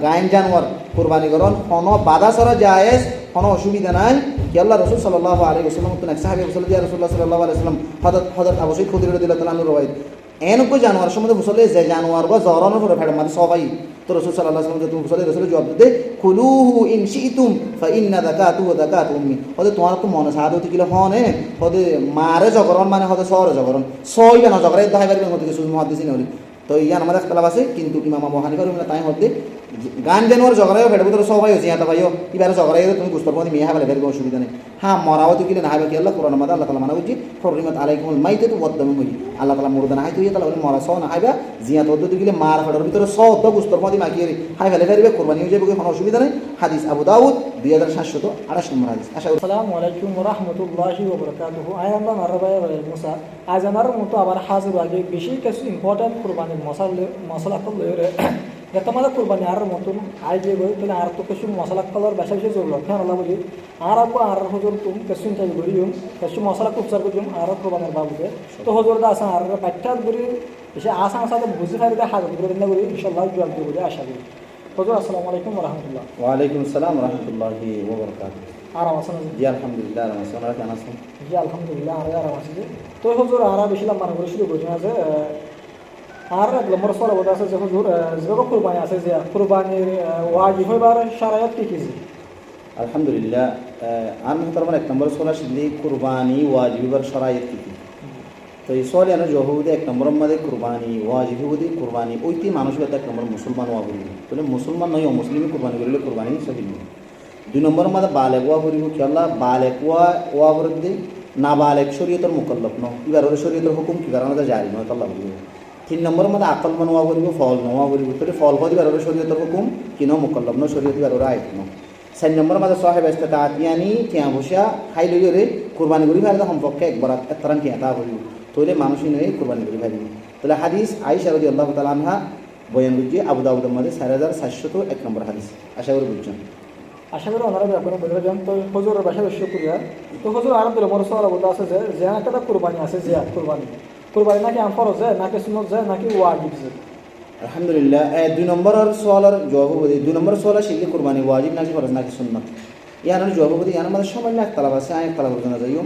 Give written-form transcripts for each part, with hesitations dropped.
গাইন জানোয়ার কুরবানি করন কোনো বাধা ছাড়া জায়েজ, কোনো অসুবিধা নাই। কি আল্লাহ রসুল সাল্লাল্লাহু আলাইহি ওয়াসাল্লাম তো এক সাহাবী বললেন ইয়া রাসূলুল্লাহ সাল্লাল্লাহু আলাইহি ওয়াসাল্লাম হযরত আবু সাঈদ খুদরি রাদিয়াল্লাহু তাআলা আনহু রওয়ায়াত এনকো জানোয়ার সম্বন্ধে বললে যে জানোয়ার বা জরানোর পরে ফেড়ে মানে সবাই তো রাসূল সাল্লাল্লাহু আলাইহি ওয়াসাল্লাম তুমি বললে রাসূল জবাব দিতে কুলুহু ইন শিতুম ফা ইন্না যাকাতুহু যাকাতু উম্মি। হদে তোমার তো মনে সাহায্য হতে গেলে হনে হদে মারে জগরণ মানে হদে সরে জগরণ সই না জগরে দাহাই পারবে মতে কিছু মুহাদ্দিসিন হলি তো ইয়ান আমাদের খেলাফ আছে কিন্তু ইমাম আবু হানিফা রহিমাহুল্লাহ তাই হদে গান জানোয়ার জগরায়ও ফেড়ে ভিতরে সবাই হচ্ছে ইয়াতা ভাইও এবারে জগরাইও তুমি গুস্তর মধ্যে মেয়ে হাবালে ফেরবে অসুবিধা নেই। হ্যাঁ মরাও তো কিলে না হাইবে কি আল্লাহ কোরআন মাদা আল্লাহ তাআলা মানা বুঝি হরিমাত আলাইকুমুল মাইতাতু ওয়াদ-দামু হই আল্লাহ তাআলা মুরদানা হাইতো ইয়া তাআলা মরা সও না হাইবা জিয়াত ওদ তো কিলে মার ফেড়ার ভিতরে সও তো গুস্তর মধ্যে মাকিয়ে হাই ফেলে ফেরবে কুরবানি হয়ে যাবে কোনো অসুবিধা নেই। হাদিস আবু দাউদ 2728 নম্বর হাদিস। আসসালামু আলাইকুম ওয়া রাহমাতুল্লাহি ওয়া বারাকাতুহু। আয়াল্লাহ মারবায়ে ওয়া মুসা আজ আমার মতো আবার হাজির আগে বেশি কিছু ইম্পর্টেন্ট কুরবানির মশলা লয়ে এটা আমাদের কুরবানি আর মতন আই যে গই তাহলে আর তো কিছু মশলা কলার বেশি বেশি জরুরত কেন আল্লাহ বলি আর আপু আর হজর তুম কিছু চাই করিম কিছু মশলা কুচার করিম আর কুরবানির বাবুকে তো হজর দা আসা আর পাঠ্যাত করি এসে আসা সাথে বুঝি ফারি দা হাজির করে না করি ইনশাআল্লাহ জবাব দিব বলে আশা করি। হজর আসসালামু আলাইকুম ওয়া রাহমাতুল্লাহ। ওয়া আলাইকুম আসসালাম ওয়া রাহমাতুল্লাহি ওয়া বারাকাতুহু। আরাম আছেন? জি আলহামদুলিল্লাহ আরাম আছি। আপনারা কেমন আছেন? জি আলহামদুলিল্লাহ আমরা আরাম আছি। তো হজর আর বেশি লম্বা করে শুরু করি না যে আর এক নম্বর সওয়াল বলতে আছে যে হুজুর যেভাবে কুরবানি আছে যে কুরবানির ওয়াজিব হইবার শারায়াত কি কি? আলহামদুলিল্লাহ আর মুহতারাম এক নম্বর সওয়াল শিখলি কুরবানি ওয়াজিব হইবার শারায়াত কি কি। তো এই সওয়াল এনে জহুদে এক নম্বর মধ্যে কুরবানি ওয়াজিব হইবদি কুরবানি ওইটি মানুষ এক নম্বর মুসলমান ওয়া করিব তাহলে মুসলমান নয় অমুসলিমই কুরবানি করিলে কুরবানি সহিহ। দুই নম্বর মধ্যে বালেগ ওয়া করিব কি আল্লাহ বালেগ ওয়া বরদে না বালেগ শরীয়তের মুকাল্লাফ ন এবার ওর শরীয়তের হুকুম কি কারণে জারি নয় আল্লাহ বলিব। তিন নম্বর মধ্যে আকল নোয়া করিব ফল নোয়া করিব তাহলে ফল হতে পারে শরীয়তের হুকুম কিন মুকাল্লাফ ন শরীয়ত এবার ওরা আইত ন। চার নম্বর মধ্যে সাহেব ইস্তাতাত ইয়ানি কিয়া বসা খাই লই রে কুরবানি করি ফারে সম্পর্কে একবার একতারান কিয়া তা করিব তাহলে মানুষই নয় কুরবানি করি ফারিব। তাহলে হাদিস আয়েশা রাদিয়াল্লাহু তাআলা আনহা বয়ান করছে আবু দাউদের মধ্যে 4401 নম্বর হাদিস। আশা করি বুঝছেন। আশা করি ওনারা ব্যাপারে বলে যান। তো হজুরের বাসা শুকরিয়া। তো হজুর আর দিলে মোর সওয়াল বলতে আছে যে একটা কুরবানি আছে যে কুরবানি কুরবানি নাকি আম ফরজ যায় নাকি সুন্নত যায় নাকি ওয়াজিব যায়? আলহামদুলিল্লাহ দুই নম্বরের সওয়ালের জবাব বলি দুই নম্বর সওয়াল শিখলে কুরবানি ওয়াজিব নাকি ফরজ নাকি সুন্নত ইয়ানোর জবাব বলি ইয়ানোর মধ্যে সামান্য এক তালাব আছে এক তালাব জানা যাইও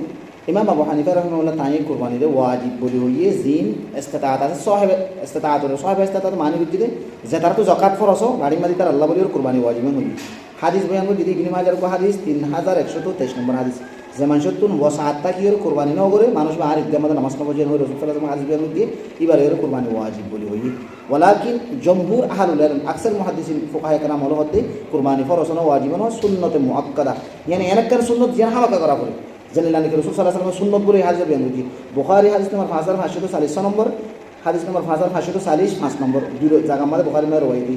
ইমাম আবু হানিফা রাহিমাহুল্লাহ তাই কুরবানিতে ওয়াজিব বলি হইয়ে জিন ইস্তাতাত আছে সাহেব ইস্তাতাত মানে বুঝিতে যে তার তো যাকাত ফরজ গাড়ি মাদি তার আল্লাহ বলির কুরবানি ওয়াজিব হই। হাদিস বয়ান করি যদি ইবনে মাজার কো হাদিস 3123 নম্বর হাদিস যে মানুষের তুন ওয়াসাতটা কি কুরবানি ন করে মানুষ আর ঈদগাহ মধ্যে নামাজ পড়ে হই রাসূল সাল্লাল্লাহু আলাইহি ওয়াসাল্লাম দিয়ে এবারে এর কুরবানি ওয়াজিব বলি হই। ওয়ালাকিন জমহুর আহলুল ইলম আকসার মুহাদ্দিসিন ফুকাহায়ে কেরাম হলো হতে কুরবানি ফরজ ন ওয়াজিব ন সুন্নতে মুআক্কাদা ইয়ানি এনেকার সুন্নত জিয়া হালকা করা পড়ে জানেন নাকি রাসূল সাল্লাল্লাহু আলাইহি ওয়াসাল্লাম সুন্নত বলে হাদিস বয়ান করি বুখারী হাদিস নম্বর 5540 নম্বর হাদিস নম্বর 5540 নম্বর দুই জায়গা আমাদের বুখারী মে রওয়ায়াত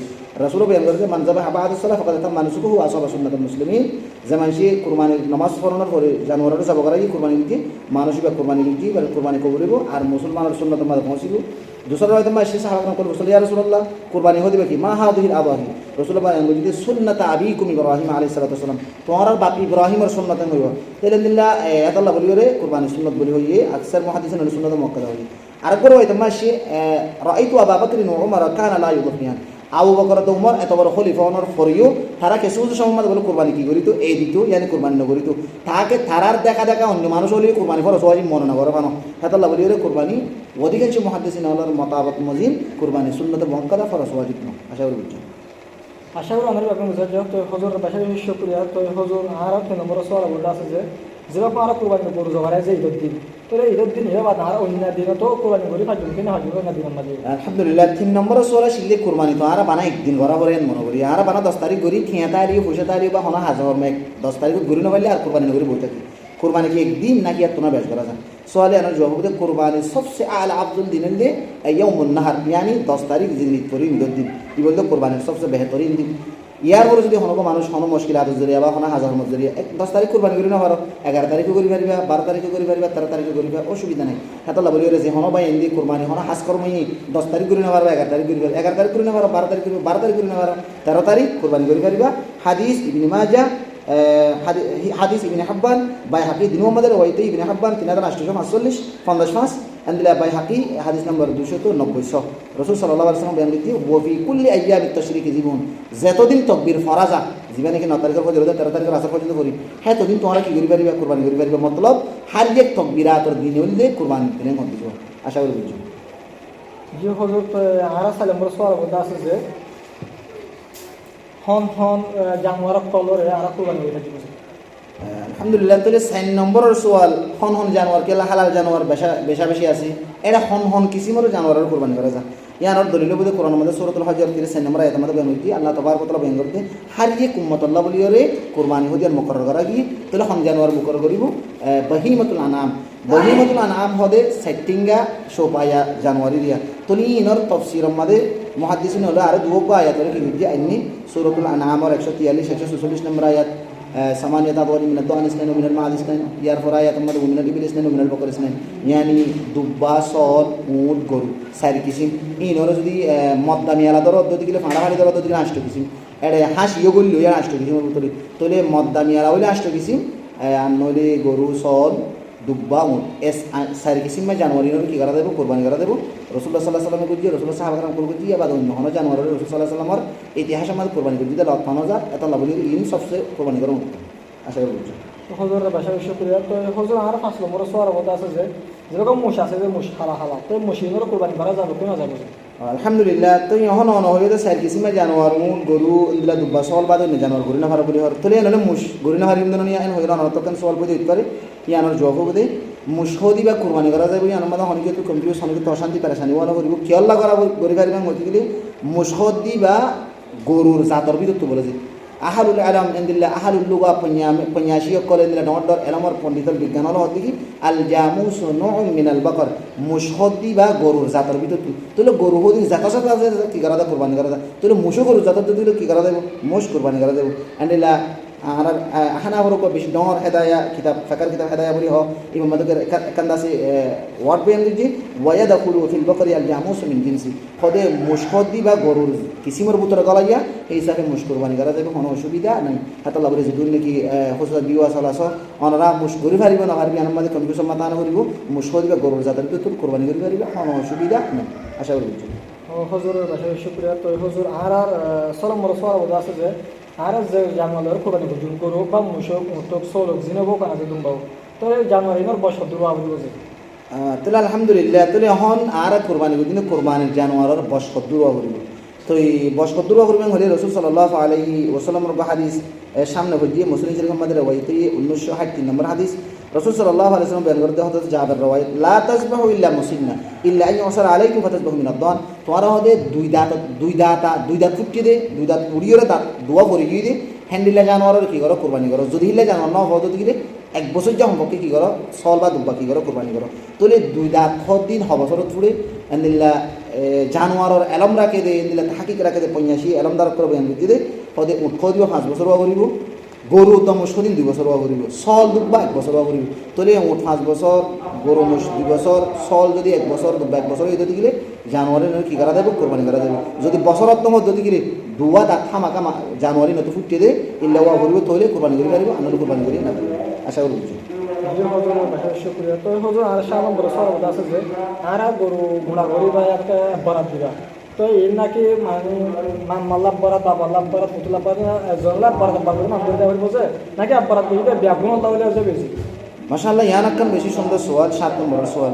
রাসূল বয়ান করেছে মান যাবা বাদ সালাহ ফাকাদ তাম্মা নুসুকুহু ওয়া আসাবা সুন্নাতুল মুসলিমিন যে মানুষে কুরবানির নামাজ পড়ানোর পরে জানোয়ারের যাব করাই কুরবানি দিতে মানুষই বা কুরবানি দিতে বা কুরবানি কবুলিব আর মুসলমানের সুন্নাতের মধ্যে পৌঁছিব। দুসরা রায়ত মা শেষ সাহাবাগণ কল রাসূল ইয়া রাসূলুল্লাহ কুরবানি হদিবে কি মা হাদিহিল আবাহি রাসূলুল্লাহ বয়ান যদি সুন্নাত আবিকুম ইব্রাহিম আলাইহিস সালাতু ওয়াস সালাম তোমার বাপ ইব্রাহিমের সুন্নাতে হইব তাহলে দিল্লাহ আল্লাহ বলি রে কুরবানি সুন্নাত বলি হইয়ে আকসার মুহাদ্দিসিন সুন্নাত মুআক্কাদা হই। আরেকবার হয়তো মাসে রাআইতু আবু বকর ওয়া উমর কানা লা ইউদফিয়ান আবু বকর তো উমর এত বড় খলিফা ওনার পরেও তারা কিছু সময় বলে কুরবানি কি করিত এই দিত ইয়ানি কুরবানি ন করিত তাকে তারার দেখা দেখা অন্য মানুষ হলে কুরবানি ফরজ ওয়াজিব মনে না করে কেন হেতাল্লাহ বলি রে কুরবানি অধিকাংশ মুহাদ্দিসিন আল্লাহর মতামত মজিদ কুরবানি সুন্নাতে মুআক্কাদা ফরজ ওয়াজিব ন। আশা করি বুঝছেন। আশা করি আমরা ব্যাপারে বুঝা যাও। তো হজুর বাসা শুকরিয়া। তো হজুর আর এক নম্বর সওয়াল বলতে আছে যে যেভাবে আমরা কুরবানি গরু জবাই যে ঈদের দিন তো ঈদের দিন এবার আর অন্য দিনে তো কুরবানি করি ফাজুল কিনা হাজুর না দিন আমাদের আলহামদুলিল্লাহ। তিন নম্বর সওয়াল শিখলে কুরবানি তো আর বানা একদিন ঘরা করে মনে করি আর বানা 10 তারিখ গরি খেয়া তারি পয়সা তারি বা হনা হাজার মেক 10 তারিখ গরি না পাইলে আর কুরবানি করি বই থাকি কুরবানি কি একদিন নাকি আর তোনা বেশ করা যায় সওয়ালে আনার জবাব দে কুরবানি সবচেয়ে আলা আফজল দিনের দে ইয়াউমুন নাহার ইয়ানি 10 তারিখ দিন ঈদ করি ঈদের দিন কি বলতো কুরবানির সবচেয়ে বেহতরিন দিন। ইয়ার পরে যদি কোনো মানুষ কোনো মুশকিল আদর জরিয়া বা কোনো হাজার মজুরিয়া 10 তারিখ কুরবানি করি না পারো 11 তারিখে করি পারিবা 12 তারিখে করি পারিবা 13 তারিখে করিবা অসুবিধা নাই। হেতাল্লাহ বলি যে হনো ভাই এন্দি কুরবানি হনো হাজ কর্মই 10 তারিখ করি না পারবা 11 তারিখ করি পারবা 11 তারিখ করি না পারবা 12 তারিখ করি 12 তারিখ করি না পারবা 13 তারিখ কুরবানি করি পারিবা। হাদিস ইবনে মাজাহ হাদিস ইবনে হাব্বান বাই হাকি দিন মোহাম্মদের ওয়াইতে ইবনে হাব্বান 3845 55 আন্দিলা বাই হাকি হাদিস নম্বর 290 রাসূল সাল্লাল্লাহু আলাইহি ওয়াসাল্লাম বয়ান করতে ওয়াফি কুল্লি আইয়ামিত তাশরিক জীবন যতদিন তাকবীর ফরাজা জীবনে কি 9 তারিখের পর্যন্ত 13 তারিখের আসর পর্যন্ত করি হ্যাঁ ততদিন তোমরা কি করি পারিবা কুরবানি করি পারিবা মতলব হার এক তাকবীরাতর দিন হইলে কুরবানি দিনে মত দিব আশা করি বুঝছো জি হুজুর তো আর সালাম রাসূল বলতে আছে যে হন জানোয়ার কলরে আর কুরবানি হইতে দিব আলহামদুলিল্লাহ তাহলে 4 নম্বরের সওয়াল হন জানোয়ার কেলা হালাল জানোয়ার বেশা বেশি আছে এটা হন কিসিমের জানোয়ারের কুরবানি করা যায় ইয়ানোর দলিল বলে কোরআনের মধ্যে সূরাতুল হজের 4 নম্বর আয়াতের মধ্যে বয়ান হইছে আল্লাহ তাবারক ওয়া তাআলা বয়ান করতে হারিয়ে উম্মতুল্লাহ বলিয়রে কুরবানি হদিয়ার মুকরর করা গিয়ে তাহলে হন জানোয়ার মুকরর করিব বহিমাতুল আনাম হদে সেটিংগা সোপায়া জানুয়ারি দিয়া তলি ইনর তফসিরের মধ্যে মুহাদ্দিসিন হলো আর দুটো আয়াতের কি হইছে আইনি সূরাতুল আনামের 143 146 নম্বর আয়াত ثمانية أضواء من الضأن اثنين ومن المعز اثنين يرفع آيات ومن الإبل اثنين ومن البقر اثنين يعني দুব্বা সল উট গরু চারি কিসিম ইনরে যদি মদ্দামি আলাদা পদ্ধতি গেলে ফাঁড়াফাড়ি ধরা পদ্ধতি আষ্ট কিসিম এটা হাঁস ইয়ে করলে আষ্ট কিসিমের ভিতরে তাহলে মদ্দামি আলা হইলে আষ্ট কিসিম আর নইলে গরু সল দুব্বা উট এস চারি কিসিম জানুয়ারির কি করা দেবো কোরবানি করা দেবো রাসূলুল্লাহ সাল্লাল্লাহু আলাইহি ওয়াসাল্লাম করছি রাসূলুল্লাহ সাহাবায়ে কেরাম করছি বা অন্য হন জানুয়ারি রাসূল সাল্লাল্লাহু আলাইহি ওয়াসাল্লামের ইতিহাসের মধ্যে কোরবানি করছি তাহলে লক্ষণ যা এত লাভলি ইন সবচেয়ে কোরবানি করা আশা করি বুঝছো হুজুরের বাসায় শুকরিয়া তো হুজুর আর 5 নম্বর সওয়াল বলতে আছে যে যেরকম মুশ আছে যে মুশ হালা তো মুশিনের কুরবানি করা যাবে কোন যাবে আলহামদুলিল্লাহ তো এখন হইলে তো চার কিসিমে জানোয়ার উট গরু এগুলা দুব্বা সল বাদ অন্য জানোয়ার গরি না ভাড়া বলি হর তোলে এনে মুশ গরি না ভারি ইন্দন ইয়ান হইল অনর্তকান সওয়াল বলি দিতে পারে ইয়ানোর জবাব বলি মুশ হদি বা কুরবানি করা যাবে ইয়ান আমাদের হনিকে তো কনফিউজ হনিকে তো অশান্তি পেরেশানি ওয়ালা করিব কিয়ল্লা করা গরি ভারি মান মতি গেলে মুশ হদি বা গরুর জাতর ভিতর তো বলে যে আহালুল আলাম ইনদিল্লাহ আহালুল লুগা পঞ্যাশি কলে দিলা ডর এলামর পণ্ডিতর বিজ্ঞান হলো হদি কি আল জামুস নুউন মিনাল বাকর মুশহদি বা গরুর জাতর ভিতর তুলে গরু হদি জাকাত আছে কি করা দা কুরবানি করা দা তুলে মুশো গরু জাতর দিলে কি করা দেব মুশ কুরবানি করা দেব ইনদিল্লাহ আর আহানা হরকো বেশ ডর হেদায়া কিতাব ফাকার কিতাব হেদায়া বলি হ ইমাম মাদকের কান্দাসি ওয়ার্ড বেন দিজি ওয়ায়াদাকুলু ফিল বাকরি আল জামুস মিন জিনসি খদে মুশহদি বা গরুর কিসিমের ভিতরে গলাইয়া এই হিসাবে মুশ কুরবানি করা যাবে কোনো অসুবিধা নাই হাতাল্লাহ বলে যে দুর্নীতি কি হুসুরা দিওয়া চলাছ অনরা মুশ গরি পারিব না পারবি আনন্দ মাঝে কনফিউশন মাতানো করিব মুশহদি বা গরুর জাতের ভিতর কুরবানি করি পারিবে কোনো অসুবিধা নাই আশা করি হুজুরের বাসায় শুকরিয়া তো হুজুর আর 6 নম্বর সওয়াল আছে যে আর যে জানোয়ারের কুরবানি করুন গরু বা মুশক মুতক সলক জিনবো কানা যে দুম্বাও তো জানোয়ারের বছর দুয়া বুঝে তাহলে আলহামদুলিল্লাহ তাহলে এখন আর কুরবানি করুন কুরবানির জানোয়ারের বছর দুয়া করিব তো এই বছর দুয়া করবেন হলে রাসূল সাল্লাল্লাহু আলাইহি ওয়াসাল্লামের হাদিস সামনে হইছে মুসলিম শরীফের মধ্যে রওয়ায়াতে 1963 নম্বর হাদিস রাসূল সাল্লাল্লাহু আলাইহি ওয়াসাল্লাম বয়ান করতে হযরত জাবের রওয়ায়াত লা তাসবাহু ইল্লা মুসিন্না ইল্লা আন ইউসার আলাইকুম ফাতাসবাহু মিন আদ-দান তোমরা হদে দুই দাঁত ফুটকে দে দুই দাঁত উড়িয়ে দাঁত দোয়া করে গিয়ে দে হ্যান্ডিলা জানোয়ারের কি করো কুরবানি করো যদি হিলে জানোয়ার না হতো দিলে এক বছর যা সম্পর্কে কি করো সল বা দুব্বা কি করো কুরবানি করো তোলে দুই দাঁত দিন হবছরত ফুড়ে এন্দিল্লা জানোয়ারের এলম রাখে দে এন্দিল্লা হাকিক রাখে দে পঞ্চাশি এলম দ্বারা করবে এমনি দে হদে উঠ দিব 5 বছর বা করিব গরু তো মুশদিন 2 বছর বা করিব সল দুব্বা 1 বছর বা করিব তোলে উঠ 5 বছর গরু মুশ 2 বছর সল যদি 1 বছর দুব্বা 1 বছর হইতে দিলে জানোয়ারের কি করা দেব কুরবানি করা দেব যদি বছরত্তম যদি গিরে দুয়া দা থামাকা জানুয়ারি নতো ফুটে দে ইল্লা ওয়া করিব তোলে কুরবানি করি পারিব আনন্দ কুরবানি করি না আশা করি শুক্রিয়া তো হুজুর আর 7 নম্বর সওয়াল আছে যে আর গরু গুণা করি বা একটা বরাত দিবা তো এর নাকি মানে মাল্লাব বরাত আবাল্লাব বরাত পুতুলাব বরাত জল্লাব বরাত বাবুর নাম ধরে দেওয়ার বসে নাকি বরাত দিতে ব্যাগুণ তাহলে আছে বেশি মাশাআল্লাহ ইয়ান আকান বেশি সুন্দর সওয়াল 7 নম্বর সওয়াল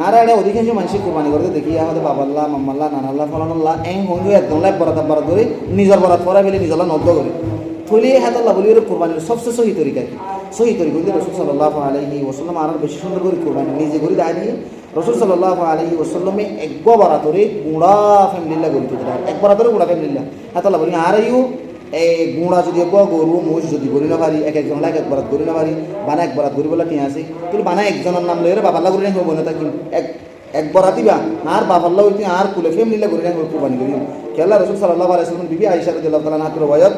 আর এটা অধিকাংশ মানুষ কুরবানি করতে দেখি আমাদের বাবাল্লাহ মাম্মাল্লাহ নানাল্লাহ ফলানুল্লাহ হইলে একদম লাইফ বরাত ধরে নিজের বরাত পড়া ফেলে নিজের নদ্দ করে থইলে হাতাল্লাহ বলি কুরবানির সবচেয়ে সহি তরিকা কি সহি তরিকা কিন্তু রাসূল সাল্লাল্লাহু আলাইহি ওয়াসাল্লাম আর বেশি সুন্দর করে কুরবানি নিজে করে দাঁড়িয়ে দিয়ে রাসূল সাল্লাল্লাহু আলাইহি ওয়াসাল্লামে একবার বরাতরে গুড়া ফ্যামিলিল্লাহ করে দিতে একবার ধরে গুড়া ফ্যামিলিল্লাহ হাতাল্লাহ বলি আর এই গুঁড়া যদি গরু মোষ যদি গরি না পারি একজন লাগ এক বরাত গরি না পারি বানা এক বরাত গরি বলে ঠিক আছে তুই বানা একজনের নাম লইরে বাবাল্লাহ গরি রাখবো না থাকি এক বরাত দিবা আর বাবাল্লাহ হইতে আর কুলে ফ্যামিলিল্লাহ গরি রাখবো কুরবানি করি কেলা রাসূল সাল্লাল্লাহু আলাইহি ওয়াসাল্লাম বিবি আয়েশা রাদিয়াল্লাহু তাআলা আনহা রওয়ায়াত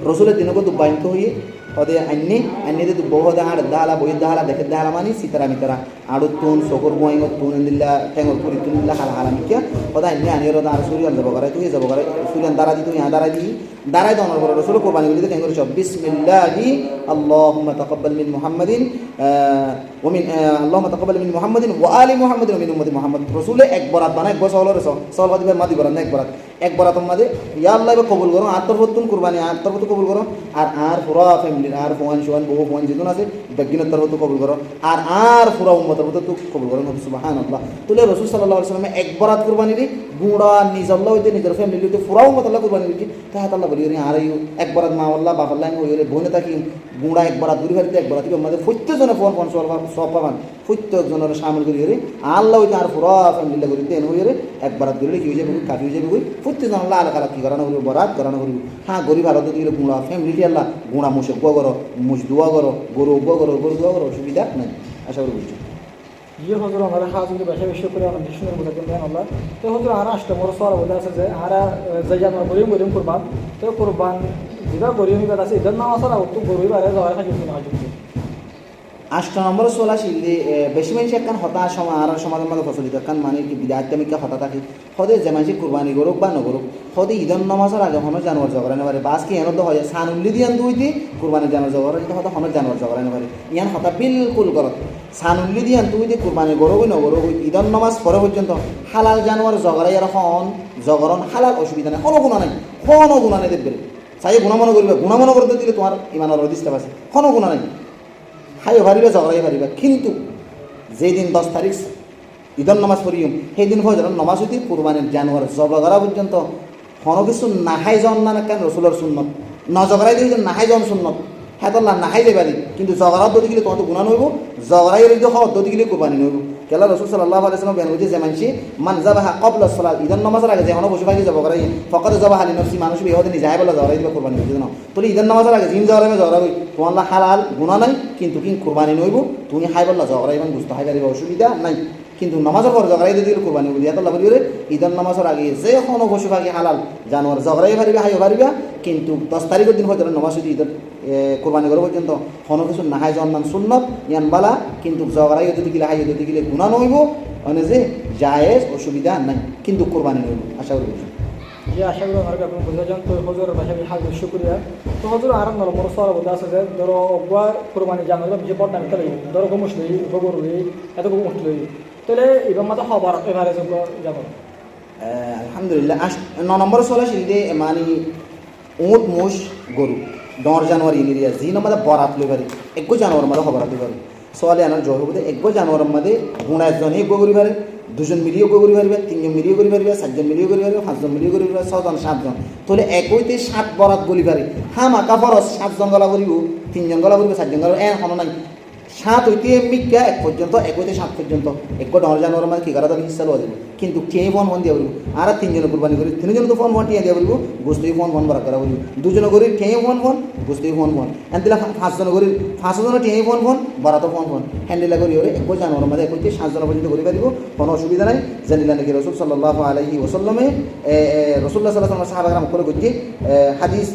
রসুলের দিনকে দুব্বাইন্ত হয়ে হদে আন্নি দে বহু হদে আর দালা বই দালা দেখে দালা মানি সিতারা মিতারা আড়ু তুন সকর বই তুন দিল্লা টেঙ্গর পুরি তুন দিল্লা হালা হালা মিকিয়া হদে আন্নি আনির আর সুরিয়ান যাব করে তুই যাব করে সুরিয়ান দাঁড়া দি তুই দাঁড়া দি দাঁড়াই দনের পরে রসুল কোরবানি গলিতে টেঙ্গর সব বিসমিল্লাহি আল্লাহুম্মা তাকাব্বাল মিন মুহাম্মাদিন ওয়া মিন আল্লাহুম্মা তাকাব্বাল মিন মুহাম্মাদিন ওয়া আলি মুহাম্মাদিন ওয়া মিন উম্মতি মুহাম্মাদ রসুলে এক বরাত বানা এক বছর হলো সওয়াল দিবার মাদি বরাত না এক বরাত মাদে ইয়া আল্লাহ কবুল করো আর তরফতুন কুরবানি আর তরফতু কবুল করো আর পুরা ফ্যামিলির আর ফোয়ান শোয়ান বহু ফোয়ান যেগুলো আছে বেগিনের তরফতু কবুল করো আর পুরা উম্মতের তরফতু কবুল করো সুবহানাল্লাহ তুলে রাসূল সাল্লাল্লাহু আলাইহি ওয়াসাল্লাম এক বরাত কুরবানি দি গুড়া নিজ আল্লাহ হইতে নিজের ফ্যামিলি হইতে পুরা উম্মত আল্লাহ কুরবানি দিছি তাহাত আল্লাহ বলি আর এক বরাত মা আল্লাহ বাপ আল্লাহ হইরে বনে থাকি গুড়া এক বরাত দুই বাড়িতে এক বরাত আমাদের প্রত্যেকজনে ফোন সব পাবান প্রত্যেকজনের সামিল করি হইরে আল্লাহ হইতে আর পুরা ফ্যামিলি করি তেন হইরে এক বরাত দিলে কি হয়ে যাবে কাফি হয়ে যাবে প্রত্যেকজন আল্লাহ আলাদা কি করানো করিব বরাত করানো করিব হ্যাঁ গরিব আলাদা দিলে গুঁড়া ফ্যামিলি আল্লাহ গুঁড়া মুসে করো মুস দোয়া করো গরু গরু দোয়া করো অসুবিধা নাই আশা করি বুঝছি ये हजूर हमारे खास उनके बैठे विषय पर हम विष्णु ने बताते हैं अल्लाह तो हजूर हमारा अष्टमोर सवाल बोला से हमारा जजान और गोरियम कुर्बान तो कुर्बान जिदा गोरियम का दासे इधर ना आसरा तो गोरियम आ रहा है जवार का जितने आज 8 নম্বর সোলা শিল্লি বেশি মানুষ একখান হতা আর সমাজের মধ্যে প্রচলিত একখান মানে কি বিদায়ত্মিকা হতা থাকে সদে যে মানুষ কুরবানি করুক বা নগরুক সদে ঈদন নামাজের আগে হন জানোয়ার জগড়াই নেবারে বাস কি এনত হয় সানুল্লি দিয়ান দুইটি কুরবানি জানোয়ার জগড়াই কিন্তু হতা হন জানোয়ার জগড়াই নেবারে ইয়ান হতা বিলকুল গলত সানুল্লি দিয়ান দুইটি কুরবানি গরুক নগরুক ঈদন নামাজ পরে পর্যন্ত হালাল জানোয়ার জগড়াই আর হন জগরণ হালাল অসুবিধা নেই কোনো গুণা নেই কোনো গুণা নেই দেখবে চাই গুণামন করবে গুণামন করতে দিলে তোমার ইমানের অধিষ্ঠা আছে কোনো গুণা নেই খাইও পারিবা জগড়াই পারিবা কিন্তু যেদিন 10 তারিখ ঈদর নামাজ পড়িম সেই দিন ফজর নামাজ হইতে কুরবানির জানোয়ার জবা করা পর্যন্ত কোনো কিছু নাহাই জন না কেন রসুলের সুন্নত ন জগড়াই দিয়ে নাহাই জন সুন্নত হ্যাঁ তো নাহাই যাই পারি কিন্তু জগড়ার দদি গেলে তোমার তো গুণা নইব জগড়াই যদি হওয়ার দদি গেলে কুরবানি নইব কেলা রসুল সাল্লাল্লাহু আলাইহি ওয়াসাল্লাম বেন বুঝে যে মানছি মান যাবাহা ক্বাবলা সালাত ঈদর নামাজের আগে যেমন পশু পাখি যাব করাই ফকত যাবাহা লিনফসি মানুষ বিহদে নিজে বলা জগড়াই দিবা কুরবানি বুঝে না তুমি ঈদর নামাজের আগে জিম জগড়াই জগড়াই তোমার হালাল গুণা নাই কিন্তু কি কুরবানি নইব তুমি হাই বললা জগড়াই এবং বুঝতে হাই পারিবা অসুবিধা নাই কিন্তু নামাজের পর জগড়াই দিয়ে দিলে কুরবানি বুঝি এত লাভ করে ঈদর নামাজের আগে যে কোনো পশু পাখি হালাল জানোয়ার জগড়াই পারিবা হাইও পারিবা কিন্তু 10 তারিখের দিন হয়তো নামাজ যদি ঈদের কোরবানি করা পর্যন্ত কোনো কিছু নাহাই জন্মান সুন্নত ইয়ান বালা কিন্তু জগড়াই যদি গেলে হাই যদি গেলে গুণা নইব মানে যে জায়েজ অসুবিধা নাই কিন্তু কোরবানি নইব আশা করি যে আশা করি আমার আপনি বুঝে যান তো হজুর ভাষা হাল শুক্রিয়া তো হজুর আর নম্বর সওয়াল বলতে আছে যে ধরো একবার কুরবানি জানো যে পড়না মিটা লই ধরো গো মুসলি গোবর লই এত গো মুসলি লই তাহলে এবার মাথা খবর এবারে জানো আলহামদুলিল্লাহ 9 নম্বর সোলা শিলদে মানে উট মোষ গরু ডর জানুয়ারি ইনিরিয়া জি নম্বর বরাত লই পারে একগো জানুয়ার মধ্যে খবর দিতে পারে সোয়ালে আনার জয় হবে একগো জানুয়ারের মধ্যে গুণা একজনে একগো করি পারে দুজন মিলিয়েও করি পারবে তিনজন মিলিয়েও করি পারবে চারজন মিলিয়েও করি পারবে পাঁচজন মিলিয়েও করি পারবে 6 জন 7 জন তাহলে একইতে 7 বরাত গলি পারে হ্যাঁ মাকা ফরস 7 জন গলা করিব 3 জন গলা করিব 4 জন গলা এন কোনো নাই 7 হইতে মিকা 1 পর্যন্ত একইতে 7 পর্যন্ত একগো ডর জানুয়ারের মধ্যে কি করা যাবে হিসাব লওয়া যাবে কিন্তু কে ফোন দিয়া বলবো আর 3 জন কুরবানি করি 3 জন তো ফোন টিয়া দিয়া বলবো বুঝতেই ফোন বরা করা বলবো 2 জন করি কে ফোন বুঝতেই ফোন এনতিলা 5 জন করি 5 জন টিয়া ফোন বরা তো ফোন হ্যান্ডেলা করি ওরে একগো জানুয়ারের মধ্যে একইতে 7 জন পর্যন্ত করি পারিব কোনো অসুবিধা নাই জানিলা নাকি রাসূল সাল্লাল্লাহু আলাইহি ওয়াসাল্লামে রাসূলুল্লাহ সাল্লাল্লাহু আলাইহি ওয়াসাল্লাম সাহাবাগণ করে গতি হাদিস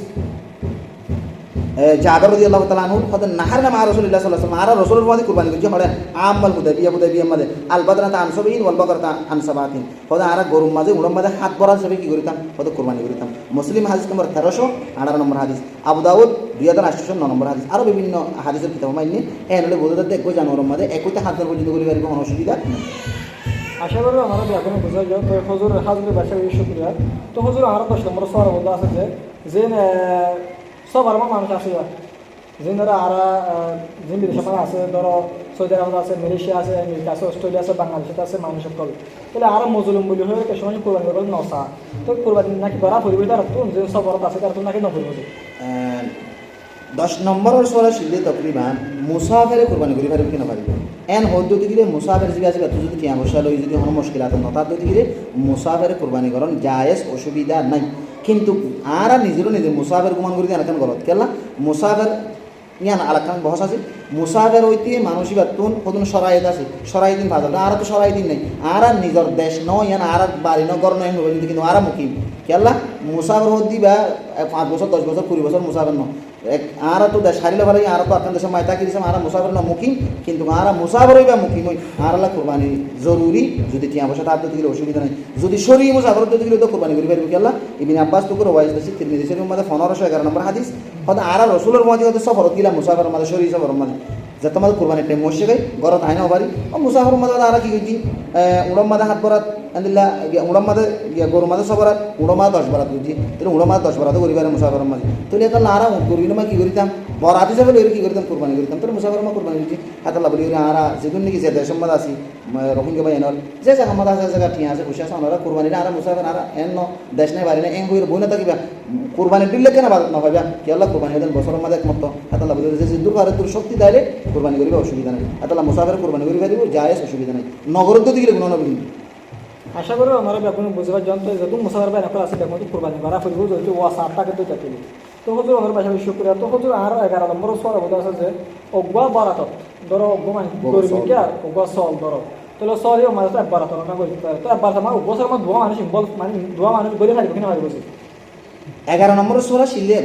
জাবের রাদিয়াল্লাহু তাআলা আনহু কত নাহারনা মা রাসূলুল্লাহ সাল্লাল্লাহু আলাইহি ওয়াসাল্লাম রাসূলের ওয়াদি কুরবানি করছে হড়ে আমল হুদাইবিয়া মধ্যে আল বাদরাতা আন সাবিন ওয়াল বাকরাতা আন সাবাতিন কত আর গরুর মাঝে উড়ম মাঝে হাত ভরা সবে কি করিতাম কত কুরবানি করিতাম মুসলিম হাদিস নম্বর 1318 নম্বর হাদিস আবু দাউদ 2809 নম্বর হাদিস আরো বিভিন্ন হাদিসের কিতাব মাইনে এনলে বোঝাতে দেখো জানুয়ারের মধ্যে একইতে হাত ধরে পর্যন্ত করি পারিব কোনো অসুবিধা নেই আশা করি আমার এখন বোঝা যায় তো হজুর হাজুরের বাসা শুক্রিয়া তো হজুর আর 10 নম্বর সওয়াল বলতে আছে যে সবার মানুষ আছে যে ধরো আর যে বিদেশে আছে ধরো সৌদি আরব আছে মালয়েশিয়া আছে আমেরিকা আছে অস্ট্রেলিয়া আছে বাংলাদেশে আছে মানুষ সকল তাহলে আরো মজলুম বলি হয়ে কে সময় কোরবানি করবে নসা তো কোরবানি নাকি করা পরিবে তার তো যে সবরত আছে তার তো নাকি নপরিবে 10 নম্বরের সোলা শিল্দে তকরিবান মুসাফিরে কুরবানি করি পারিব কিনা পারিব এন হদ্দতি গিলে মুসাফির জিগা জিগা তুই যদি টিয়া বসা লই যদি কোনো মুশকিল আছে নতা দতি গিলে মুসাফিরে কুরবানি করন জায়েজ অসুবিধা নাই কিন্তু আর নিজেরও নিজে মুসাফির গুমান করি দেন কেন গলত কেলা মুসাফির ইয়ান আলাকান বহস আছে মুসাফির হইতে মানুষই বাতুন কতন সরাইত আছে সরাইদিন ভাজা আর তো সরাইদিন নাই আর নিজের দেশ ন ইয়ান আর বাড়ি ন গর নয় কিন্তু আর মুকিম কেলা মুসাফর হদ্দি বা 5 বছর 10 বছর 20 বছর মুসাফর ন আরা তো দেশ হারিলে ভালো আরা তো আপনার দেশে মাইতা কিরিছে আরা মুসাফর না মুকিম কিন্তু আরা মুসাফর হইবা মুকিম হই আরালা কুরবানি জরুরি যদি টিয়া বসা তার দিকে অসুবিধা নাই যদি শরী মুসাফর দিকে তো কুরবানি করি পারবে কেলা ইবনে আব্বাস তো করে ওয়াইজ দেশে তিরমিজি শরীফের মধ্যে 1511 নম্বর হাদিস হদা আরা রাসূলের মধ্যে হতে সফরত গিলা মুসাফর মধ্যে শরী সফর মধ্যে যে তোমাদের কুরবানি টাইম মসে গই গরত আইনা বাড়ি ও মুসাফর মধ্যে আরা কি কইছি উড়ম মাদা হাত বরাত আন্দিল্লা উড়ম মাদা গরু মাদা সবরাত উড়ম মাদা 10 বরাত কইছি তাহলে উড়ম মাদা 10 বরাত করি পারে মুসাফর মধ্যে তাহলে এটা লারা করি না কি করিতাম বরাত হিসাবে লইরে কি করিতাম কুরবানি করিতাম তাহলে মুসাফর মা কুরবানি কইছি হাতাল্লা বলি আরা যেগুন নাকি যে দেশের মধ্যে আছি রোহিঙ্গা ভাই এনল যে জায়গা মধ্যে আছে জায়গা ঠিক আছে বসে আছে আমরা কুরবানি আরা মুসাফর আরা এন দেশ নাই বাড়ি না এন হইর বইনা থাকিবা কুরবানি দিলে কেন বাদ না হইবা কি আল্লাহ কুরবানি দেন বছরের মধ্যে একমত হাতাল্লা বলি যে দূর পারে তোর শক্তি দাইলে কুরবানি করিবা অসুবিধা নাই হাতাল্লা মুসাফর কুরবানি করিবা দিব জায়েজ অসুবিধা নাই নগরত দিলে গুণ নবী আশা করি আমরা ব্যাপার বুঝবার যন্ত্র যত মুসাফর ভাই নকল আছে ব্যাপার কুরবানি করা ফুলবো যদি ও সাতটা কিন্তু চাকরি তো হজুর আমার বাসা শুক্রিয়া তো হজুর আর 11 নম্বর সর বোধ আছে যে অগ্বা বারাত ধরো অগ্বা মানে করবি কি আর অগ্বা সল ধরো তাহলে সরি ও মানে বারাত না করি তো একবার আমার বছর আমার দোয়া মানুষ ইনভলভ মানে দোয়া মানুষ গরি খালি কিনা হয় বসে 11 নম্বর সোলা শিলে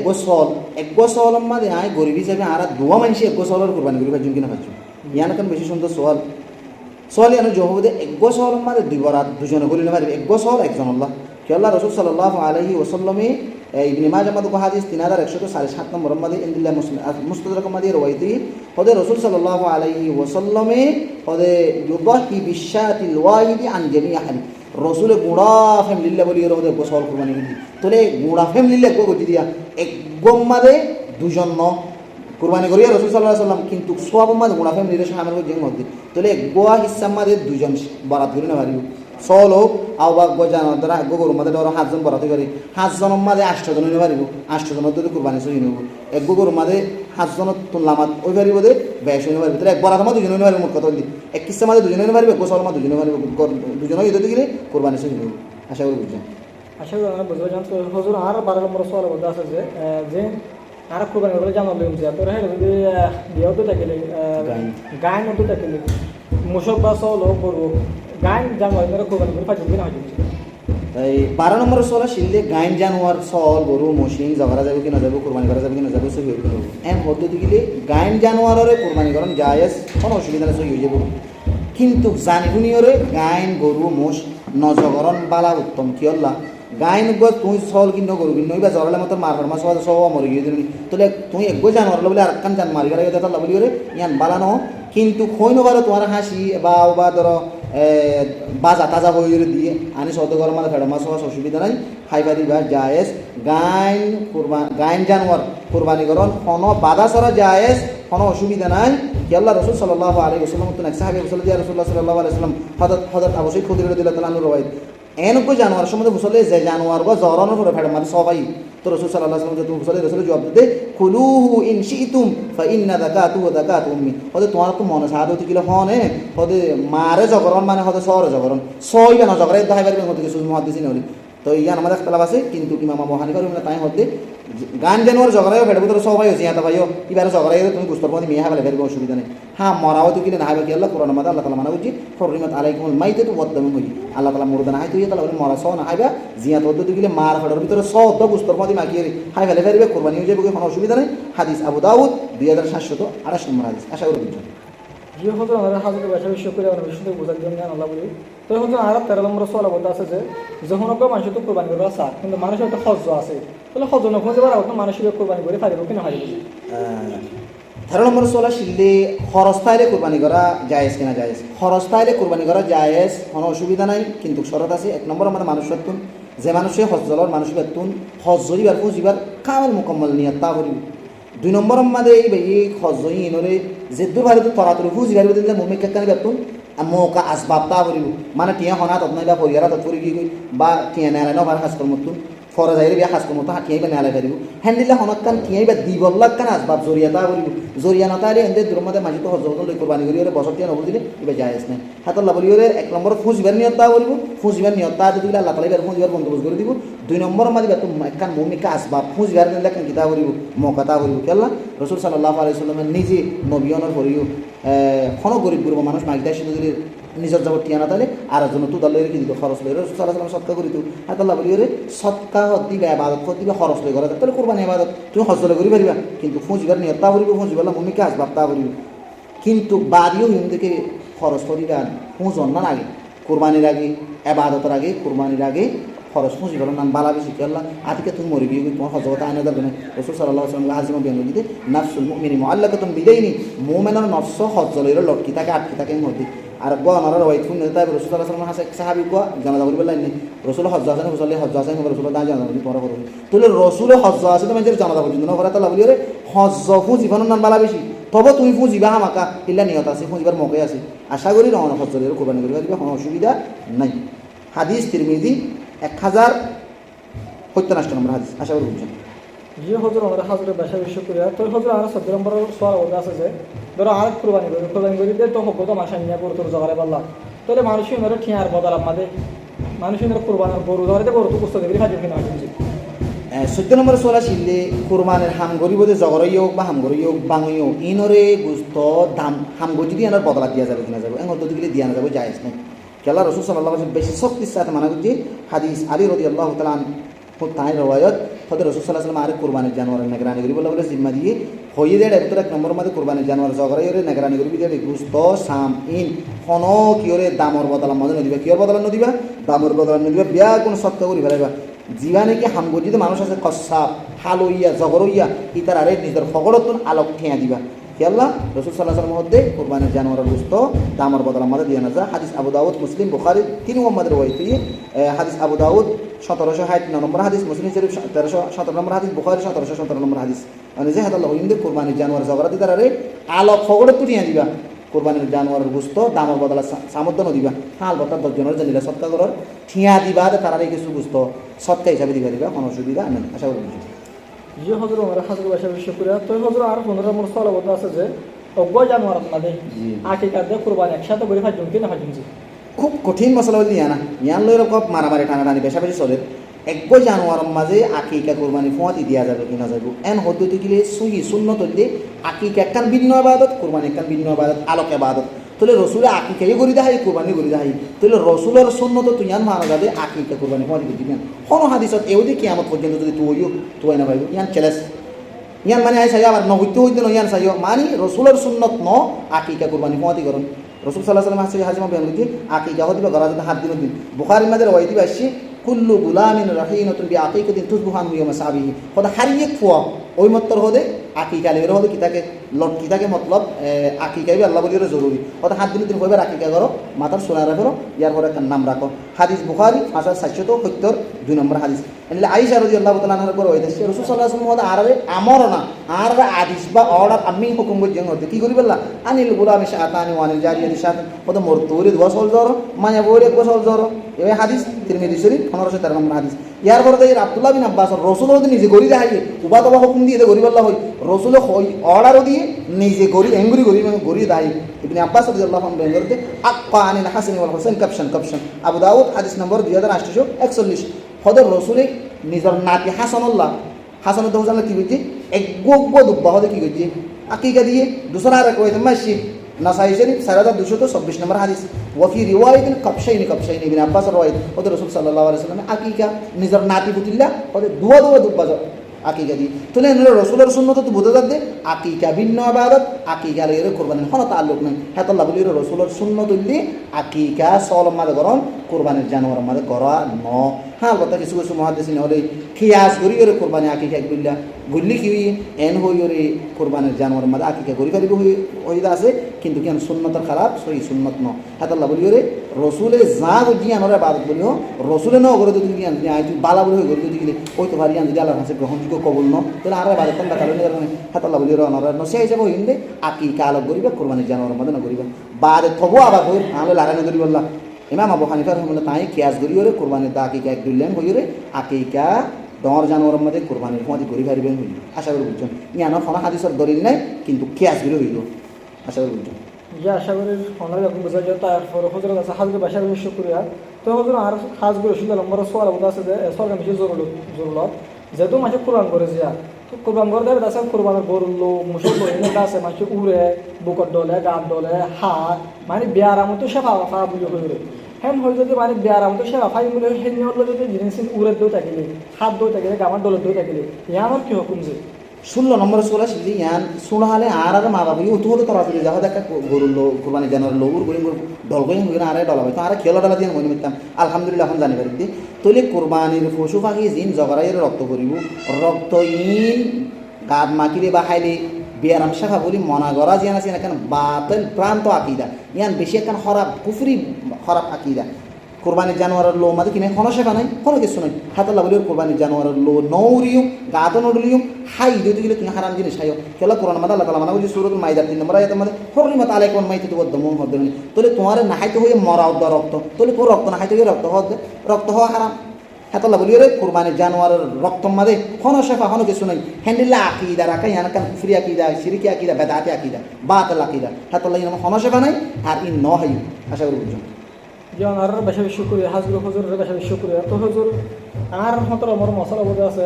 এক গোসল মধ্যে আয় গরিবি যাবে আর দোয়া মানুষ এক গোসলের কুরবানি করিবা জুন কিনা পাচ্ছ ইয়ান কেন বেশি সুন্দর সোয়াল ইয়ান জবাব এক গোসল মধ্যে দুই বরাত দুজনে করি না পারবে এক গোসল একজন আল্লাহ কি আল্লাহ রাসূল সাল্লাল্লাহু আলাইহি ওয়াসাল্লামে ইবনে মাজাহ মধ্যে হাদিস 3107 নম্বর মধ্যে ইনদিল্লাহ মুস্তাদরাক মধ্যে রওয়াইতি হদে রাসূল সাল্লাল্লাহু আলাইহি ওয়াসাল্লামে হদে ইউদাহি বিশাতিল ওয়াহিদি আন জামিআ আহলি রসুলের গুঁড়া ফ্যামিলিল্লা বলি ওদের গোসল কুরবানি দিই তোলে গুঁড়া ফ্যামিলিল্লা গো গতি দিয়া এক গম্মাদে দুজন ন কুরবানি করিয়া রসুল সাল্লাল্লাহু আলাইহি সাল্লাম কিন্তু সব মাদে গুঁড়া ফ্যামিলির সামনে যে মধ্যে তোলে গোয়া হিসাব মাদে দুজন বরাত করে না পারিব সল হোক আওবাক গজান ধরা গরুর মধ্যে ধরো 7 জন বরাত করি 7 জনের মাঝে 8 জন হইতে পারিব 8 জনের যদি কুরবানি সহি নেব এক গরুর মাঝে 7 জনের তুলনামাত ওই পারিব দে বেশ হইতে পারিব তাহলে এক বরাত মাঝে দুজন হইতে পারিব মোট কথা বলি এক কিস্সা মাঝে দুজন হইতে পারিব গোসল মাঝে দুজন হইতে পারিব দুজন হইতে গেলে কুরবানি সহি নেব আশা করি বুঝছেন আশা করি আমরা বুঝতে জানতো হুজুর আর 12 নম্বর সওয়াল বলতে আছে যে আর কুরবানি করে জানাল লইম যে তোর হ্যাঁ যদি বিয়াও তো থাকিলে গায় মতো থাকিলে মুশক বা সল হোক করবো গায় জানোয়ার করে কুরবানি করে ফাইজ দিন হয় এই 12 নম্বর সোলা শিললে গাইন জানোয়ার সল গরু মহিষ জগরা যাবে কি না যাবে কুরবানি করা যাবে কি না যাবে সহি হইব এম পদ্ধতি গিলে গাইন জানোয়ারের কুরবানি করেন জায়েজ কোনো অসুবিধা নেই সহি হয়ে যাব কিন্তু জানিগুনিয়রে গাইন গরু মোষ নজগরণ বালা উত্তম কি আল্লাহ গাইন গো তুই সল কিন্ন গরু কিন্ন বা জরালে মতো মারবার মাছ সব মরে গিয়ে দিবি তাহলে তুই একগো জানোয়ার বলে আর কান জান মারি গেলে তাহলে বলি ওরে ইয়ান বালা ন কিন্তু খৈন বারো তোমার হাসি বা ধরো বাজা তাজা হয়ে দিয়ে আনি শত গরম মানে ফেড়া মাছ হওয়ার অসুবিধা নাই খাইবা দিবা জায়েজ গাইন জানোয়ার কুরবানি করন কোনো বাধা সরা জায়েজ কোনো অসুবিধা নাই কি আল্লাহ রাসূল সাল্লাল্লাহু আলাইহি ওয়াসাল্লাম তো এক সাহাবী বললেন ইয়া রাসূলুল্লাহ সাল্লাল্লাহু আলাইহি ওয়াসাল্লাম হযরত আবু সাঈদ খুদরি রাদিয়াল্লাহু তাআলা আনহু রওয়ায়াত এনকো জানোয়ার সম্বন্ধে বললে যে জানোয়ার গো জরানোর পরে ফেড়া মানে সবাই তো রাসূল সাল্লাল্লাহু আলাইহি ওয়াসাল্লাম তুমি বললে রাসূল জবাব দিতে কুলুহু ইন শিতুম ফা ইন্না যাকাতুহু যাকাতু উম্মি হদে তোমার তো মনে সাহায্য কিলো হনে হদে মারে জগরণ মানে হদে সর জগরণ সই না জগরে দাহাই পারবে মতে কিছু মুহাদ্দিসিন হলি তো ইয়ান আমাদের খেলাফ আছে কিন্তু ইমাম আবু হানিফা রাহিমাহুল্লাহ তাই হদে গান জানোয়ার জগরায় ফেড়বো তো সবাই হয়েছে ইয়াতা ভাইও এবারে জগরায় তুমি গুস্তর মধ্যে মেয়ে হাবালে ফেরবে অসুবিধা নেই হ্যাঁ মরাও তো কিনে না হাইবা কি আল্লাহ কোরআন মাদা আল্লাহ তাআলা মানা উচিত হরিমাত আলাইকুমুল মাইতাতু ওয়াদ-দামু হই আল্লাহ তাআলা মুরদা না হাইতো ইয়াতা বলে মরা সহ না হাইবা জিয়াত পদ্ধতি গিলে মার ফেড়ার ভিতরে সহ তো গুস্তর মধ্যে মাখিয়ে হাই ফেলে ফেরবে কুরবানি হয়ে যাবে কোনো অসুবিধা নেই হাদিস আবু দাউদ 2728 নম্বর হাদিস আশা করি বুঝছেন যে হতো আমাদের হাজরত বাসা বিশ্ব করে আমরা বিশুদ্ধ বোঝার জন্য আল্লাহ বলি তো হতো আর 13 নম্বর সওয়াল বলতে আছে যে যখন ওকে মানুষ তো কুরবানি করে আসা কিন্তু মানুষের একটা হজ্জ আছে তাহলে হজ্জ না খুঁজে পারা ওকে মানুষের কুরবানি করে পারিব কিনা হয় 13 নম্বর সোলা শিললে খরস্তাইলে কুরবানি করা জায়েজ কিনা জায়েজ খরস্তাইলে কুরবানি করা জায়েজ কোনো অসুবিধা নাই কিন্তু শরত আছে 1 নম্বর মানে মানুষ সত্তুন যে মানুষে হজ্জলর মানুষ বেতুন হজ জরিবার ফুজিবার কামেল মুকম্মল নিয়ত তা করিব 2 নম্বর মাদে এই হজ্জই ইনরে যে দূর ভারত তরাতুর ফুজিবার দিলে মুমিক কানে বেতুন মোকা আসবাব তা করিব মানে টিয়া হনা তত নাই বা পরিয়ারা তত করি গই বা টিয়া নারা ন ভার হাস করমতুন ফরা যাইরে বিয়া হাস করমত হাকিয়াই বা নালা করিব হ্যান্ডিলা হনকান টিয়াই বা দিবল্লাক কান আসবাব জরিয়া তা করিব জরিয়া না তারে এন্দের দূর মাদে মাজি তো হজ লই কুরবানি করি ওরে বছর টিয়া নবল দিলে ইবা জায়েজ নাই হাতাল্লাহ বলি ওরে 1 নম্বর ফুজিবার নিয়ত তা করিব ফুজিবার নিয়ত তা দিলে আল্লাহ তাআলা এর ফুজিবার বন্দোবস্ত করে দিব 2 নম্বর মাদে বেতুন কান মুমিকা আসবাব ফুজিবার দিলে কান কিতা করিব মোকা তা করিব কেল্লা রাসূল সাল্লাল্লাহু আলাইহি ওয়াসাল্লাম নিজে নবীয়নর করিও কোনো গরিব মানুষ মাগদাই শুধু দিলে নিজের যাব টিয়ানা তাহলে আর জন্য তুদাল লইরে কি দিত খরচ লইরে রসুল সাল্লাল্লাহু আলাইহি ওয়াসাল্লাম সৎকা করিত আল্লাহ বলি রে সৎকা দিবা ইবাদত কর দিবা খরচ লই করা তাহলে কুরবানি ইবাদত তুমি হজ করি পারিবা কিন্তু ফুঁজিবার নিয়ত তা করিব ফুঁজিবার ভূমিকা আসবাব তা করিব কিন্তু বাড়িও হিন্দুকে খরচ করিবা ফুঁজন না আগে কুরবানির আগে ইবাদতের আগে কুরবানির আগে খরচ ফুঁজিবার নাম বালা বেশি কি আল্লাহ আজকে তুমি মরিবি তোমার হজ কথা আনা যাবে না রসুল সাল্লাল্লাহু আলাইহি ওয়াসাল্লাম হাজিমা বিয়ান দিতে নাফসুল মুমিনি মুআল্লাকাতুন বিদাইনি মুমিনের নফস হজ লইরে লটকি থাকে আটকি থাকে মধ্যে আর গনার ওয়াইট ফুন তাই রসুল সাল্লাল্লাহু আলাইহি ওয়াসাল্লাম হাসে সাহাবী কো জানাজা করিবে লাইনি রসুল হজ আছে মুসল্লি হজ আছে রসুল দা জানাজা করি তোরা করবি তুলে রসুল হজ আছে তো মানে জানাজা পর্যন্ত না করে তাআলা বলি রে হজ ফুঁজিবানোর নাম বালা বেশি তবে তুমি ফুঁজিবা হামাকা ইল্লা নিয়ত আছে ফুঁজিবার মৌকে আছে আশা করি রওনা হজ লইরে কুরবানি করিবা দিবা কোনো অসুবিধা নাই হাদিস তিরমিজি 1087 নম্বর হাদিস আশা করি বুঝছেন যে হজর আমরা হাজরের বেশা বেশি করিয়া তো হজর আর 14 নম্বর সোয়াল ওটা আছে যে ধরো আর কুরবানি করি দিয়ে তো হকতো মাসা নিয়া গরু তোর জগারে বললা তাহলে মানুষই ধরো ঠিয়ার বদল আমাদের মানুষই ধরো কুরবানির গরু ধরে গরু তো কুস্ত দেবি হাজির কিনা হাজির 14 নম্বর সোয়াল শিললে কুরবানের হাম গরিবদের জগরই হোক বা হাম গরই হোক বাঙই হোক ইনরে গুস্ত দাম হাম গরি যদি এনার বদলা দিয়া যাবে কিনা যাবে এমন দিলে দিয়া না যাবে জায়েজ নাই কেলা রসুল সাল্লাল্লাহু আলাইহি ওয়াসাল্লাম বেশি শক্তির সাথে মানা করছে হাদিস আলী রাদিয়াল্লাহু তাআলা আনহু তাই রওয়ায়াত হযরত রসুল সাল্লাল্লাহু আলাইহি ওয়াসাল্লাম আর কুরবানির জানোয়ারের নিগরানি করি বলে জিম্মা দিয়ে হইয়ে দেড় ভিতরে এক নম্বর মধ্যে কুরবানির জানোয়ার জগরাইরে নিগরানি করি দেড় গুস্ত সাম ইন কোন কিওরে দামর বদলা মধ্যে নদিবা কিওর বদলা নদিবা দামর বদলা নদিবা বিয়া কোন সৎকা করি ফেলাইবা জীবানে কি হামগজিতে মানুষ আছে কসাব হালইয়া জগরইয়া ইতার আরে নিজের ফগরতুন আলোক ঠেয়া দিবা আল্লাহ রসুল সাল্লাল্লাহু আলাইহি ওয়াসাল্লাম মধ্যে কুরবানির জানোয়ারের গোশত দামর বদলা মধ্যে দিয়ে না যায় হাদিস আবু দাউদ মুসলিম বুখারী 3 নম্বর রওয়ায়াত হাদিস আবু দাউদ 1769 নম্বর হাদিস মুসলিম শরীফ 1317 নম্বর হাদিস বুখারী 1717 নম্বর হাদিস মানে যে আল্লাহ ইনদে কুরবানির জানোয়ার জগরা দিতার আরে আলোক ফগরতুন ঠেয়া দিবা কুরবানির জানোয়ারের গোশত দামর বদলা সামর্থ্য দিবা হাল বতা 10 জনের জানিলা সৎকা করার ঠেয়া দিবা তারারে কিছু গোশত সৎকা হিসাবে দিবা কোনো অসুবিধা নেই আশা করি যে হজর আমরা হাজর বেশা বেশি করিয়া তো হজর আর 15 নম্বর সোয়াল ওটা আছে যে অজ্ঞ জানোয়ার আমাদের আকিকা দিয়ে কুরবানি একসাথে করে ফাজুন কিনা ফাজুন খুব কঠিন মশলা বলি না ইয়ান লইর কপ মারামারি টানাটানি বেশা বেশি চলে এক জানোয়ারের মাঝে আকিকা কুরবানি ফুয়াতি দিয়া যাবে কিনা যাবে এন হদ্দতি গিলে সুহি সুন্নত দিয়ে আকিকা একখান ভিন্ন ইবাদত কুরবানি একখান ভিন্ন ইবাদত আলোক ইবাদত তাহলে রসুলের আকিকাই করি দেখাই কুরবানি করি দেখাই তাহলে রসুলের সুন্নত তুই ইয়ান মারা যাবে আকিকা কুরবানি ফুয়াতি দিবেন কোনো হাদিসত এওদি কিয়ামত পর্যন্ত যদি তুই না ভাইব ইয়ান চ্যালেঞ্জ ইয়ান মানে আই চাই আবার নহইতে হইতে ন ইয়ান চাইও মানে রসুলের সুন্নত ন আকিকা কুরবানি ফুয়াতি করুন রসুল সাল্লাল্লাহু আলাইহি ওয়াসাল্লাম হাজিমা বেন দিকে আকিকা হদিবা গরা যদি হাত দিন বুখারীর মধ্যে রওয়ায়াতি আসছে কুল্লু গুলামিন রাহিনাতুন বিআকিকাতিন তুসবুহান ইয়াউমা সাবিহি খোদা হারিয়ে ফুয়া ওই মত্তর হদে আকিকা লের হদে কিতাকে লটকি থাকে মতলব আকিকা বি আল্লাহ বলির জরুরি খোদা হাত দিন কইবার আকিকা করো মাথার সোনা রাখো ইয়ার পরে একটা নাম রাখো হাদিস বুখারী 5770 2 নম্বর হাদিস এনে আয়েশা রাদিয়াল্লাহু তাআলা আনহার পর হইতাছে রাসূল সাল্লাল্লাহু আলাইহি ওয়াসাল্লাম আরবে আমর না আর আদিস বা অর্ডার আমি হুকুম বল জং হতে কি করি বললা আনিল গুলামি শাতানি ওয়ানিল জারিয়াতি শাত ওদ মরতুরি দওয়াসল জর মায়া বইরে গোসল জর এই হাদিস তিরমিজি শরীফ 1513 নম্বর হাদিস ইয়ার পরে দেই আব্দুল্লাহ বিন আব্বাস রাসূল নিজে গরি দেখাই উবা তবা হুকুম দিয়ে গরি বললা হই রাসূল অর্ডার দিয়ে নিজে গরি এঙ্গুরি গরি দাই ইবনে আব্বাস রাদিয়াল্লাহু আনহু বেঙ্গরতে আক্কা আনিল হাসান ওয়াল হুসাইন কাপশন আবু দাউদ হাদিস নম্বর 2841 হদর রসুলে নিজের নাতি হাসানুল্লাহ কি করছে এক গোগ্য দুব্বা হদে কি করছে আকিকা দিয়ে দুসরা আর কইতে মাসি নাসাই শরীফ 4226 নম্বর হাদিস ওয়াফি রিওয়ায়াতিন কাবশাইনি ইবনে আব্বাস রওয়ায়াত হদর রাসূল সাল্লাল্লাহু আলাইহি ওয়াসাল্লাম আকিকা নিজের নাতি পুতিল্লা হদে দুয়া দুব্বা আকিকা দি তুলে রসুলের সুন্নত তো বোঝা যাচ্ছে আকিকা ভিন্ন ইবাদত আকিকা লইরে কুরবানির কোনো তাল্লুক নাই হ্যাঁ আল্লাহ বলির রসুলের সুন্নত দিল্লি আকিকা সলম মাদে গরম কুরবানির জানোয়ার মাদে করা ন হ্যাঁ কথা কিছু মহাদেশিন হলে খিয়াস গরি করে কুরবানি আকিকা বললা গুল্লি কি এন হই ওরে কুরবানির জানোয়ার মাদে আকিকা গরি পারিব হইদা আছে কিন্তু কেন সুন্নতের খারাপ সহি সুন্নত ন হ্যাঁ আল্লাহ বলি ওরে রসুলে যা জিয়ানোর ইবাদত বলিও রসুলে ন করে যদি জ্ঞান আই বালা বলি হয়ে গেলে যদি গেলে ওই তো ভারি যদি আল্লাহর কাছে গ্রহণযোগ্য কবুল ন তাহলে আর ইবাদত করতে কারণে হ্যাঁ আল্লাহ বলি রনর নসে হিসাবে হইন্দে আকিকা আলোক করিবা কুরবানির জানোয়ার মাদে না করিবা বাদে থবো আবার হই আলো লাগানো করি বললা ইমাম আবু হানিফা রাহিমাহুল্লাহ তাই কিয়াস করি ওরে কুরবানির দা আকিকা এক দুইলেন হই ওরে আকিকা ডর জানোয়ারের মধ্যে কুরবানির ফদি করি পারিবেন হইল আশা করি বুঝছেন ইয়ানো কোনো হাদিসের দলিল নাই কিন্তু কিয়াস করি হইল আশা করি বুঝছেন যে আশা করি ফোনের যখন বোঝা যায় তারপর হজরত আছে হাজকে বাসার বেশি করিয়া তো হজর আর হাজ করে শুনলাম নম্বর সোয়াল আছে যে সরকার বেশি জরুরত যেহেতু মাসে কোরবান করে যা তো কোরবান করে দেবে তাছাড়া কোরবানের গরুর লো মুসল বইনে আছে মাসে উড়ে বুকর ডলে গাত ডলে হাত মানে বিয়ার মতো সে ফা বুঝে হয়ে হেন হয়ে যদি মানে বিয়ার মতো সে ফাই বলে হেন হলো যদি জিনিস উড়ে দৌ থাকিলে হাত দৌ থাকিলে গামার ডলে দৌ থাকিলে ইয়ানোর কি হুকুম যে 16 নম্বর সোলা শিখলি ইয়ান শুনো হলে আর মা বাবা উঠো হতে তরা তুলি যাও দেখা গরুর লো কুরবানি জানোয়ার লো উর গরিম ডল গরিম হয়ে না আরে ডলা তো আরে খেলা ডলা দিয়ে মনে মিতাম আলহামদুলিল্লাহ এখন জানি পারি তলে কোরবানির পশু পাখি জিন জগরাইয়ের রক্ত করিব রক্ত ইন গাদ মাকিলে বা খাইলে বিয়ারাম শাখা বলি মনা গড়া জিয়ান আছে এখানে বাতিল ভ্রান্ত আকিদা ইয়ান বেশি এখন খারাপ কুফরি খারাপ আকিদা কোরবানির জানোয়ারের লো মাঝে কিনে কোনো শেখা নাই কোনো কিছু নাই হাতাল্লা বলি কোরবানির জানোয়ারের লো নৌরিয়ম গাতো নডলিয়ম হাই দিতে গেলে তুমি হারাম জিনিস হাইও কেলা কোরআন মাদা আল্লাহ তাআলা মানা বলি সূরাতুল মাইদার 3 নম্বর আয়াতের মধ্যে হরিমাত আলাইকুম মাইতাতু ওয়াদ-দামু হদ্দানি তোলে তোমার নাহাইতে হয়ে মরা উদ্দা রক্ত তোলে পুরো রক্ত নাহাইতে হয়ে রক্ত হওয়া হারাম হাতাল্লা বলি রে কোরবানির জানোয়ারের রক্ত মাঝে কোনো শেখা কোনো কিছু নাই হ্যান্ডিল্লা আকিদা রাখা ইয়ান কান কুফরি আকিদা শিরকি আকিদা বেদাতি আকিদা বাতিল আকিদা হাতাল্লা ইয়ান কোনো শেখা নাই আর ইন ন হাই আশা করি বুঝুন যেমন আর বেশি বেশি শুক্রিয়া হাজগুলো হুজুরের বেশি বেশি শুক্রিয়া তো হুজুর আর মতো আমার মশলা বোঝা আছে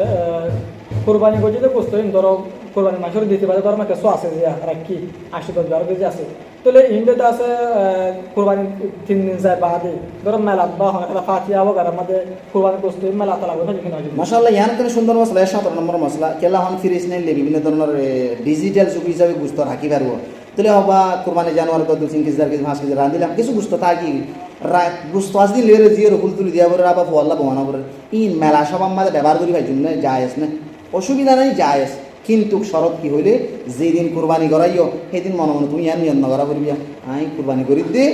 কোরবানি করছি তো বুঝতে ধরো কোরবানি মাংস দিতে পারে ধরো কিছু আছে যে আর কি 80-10 কেজি আছে তাহলে ইন্ডিয়াতে আছে কোরবানি 3 দিন যায় বাদে ধরো মেলা বা একটা ফাতিয়া হোক আর আমাদের কোরবানি করতে মেলা তো লাগবে কিনা মাশাআল্লাহ ইয়ান কোন সুন্দর মশলা 17 নম্বর মশলা কেলা হন ফিরিস নেলে বিভিন্ন ধরনের ডিজিটাল যুগ হিসাবে বুঝতে রাখি পারবো তাহলে হবা কোরবানি জানোয়ার তো 2-3 কেজি 4 কেজি 5 কেজি রাঁধিলাম কিছু বুঝতে থাকি বুঝতে আসদিন লেরে জিয়ে রকুল তুলি দিয়া বলে আবার ফল্লা বহানা করে ইন মেলা সব আমাদের ব্যবহার করি ভাই জন্য জায়েজ না অসুবিধা নাই জায়েজ কিন্তু শরৎ কি হইলে যেদিন কোরবানি করাইও সেদিন মনে মনে তুমি ইয়ান নিয়ন্ত্রণ করা করবি আই কোরবানি করি দে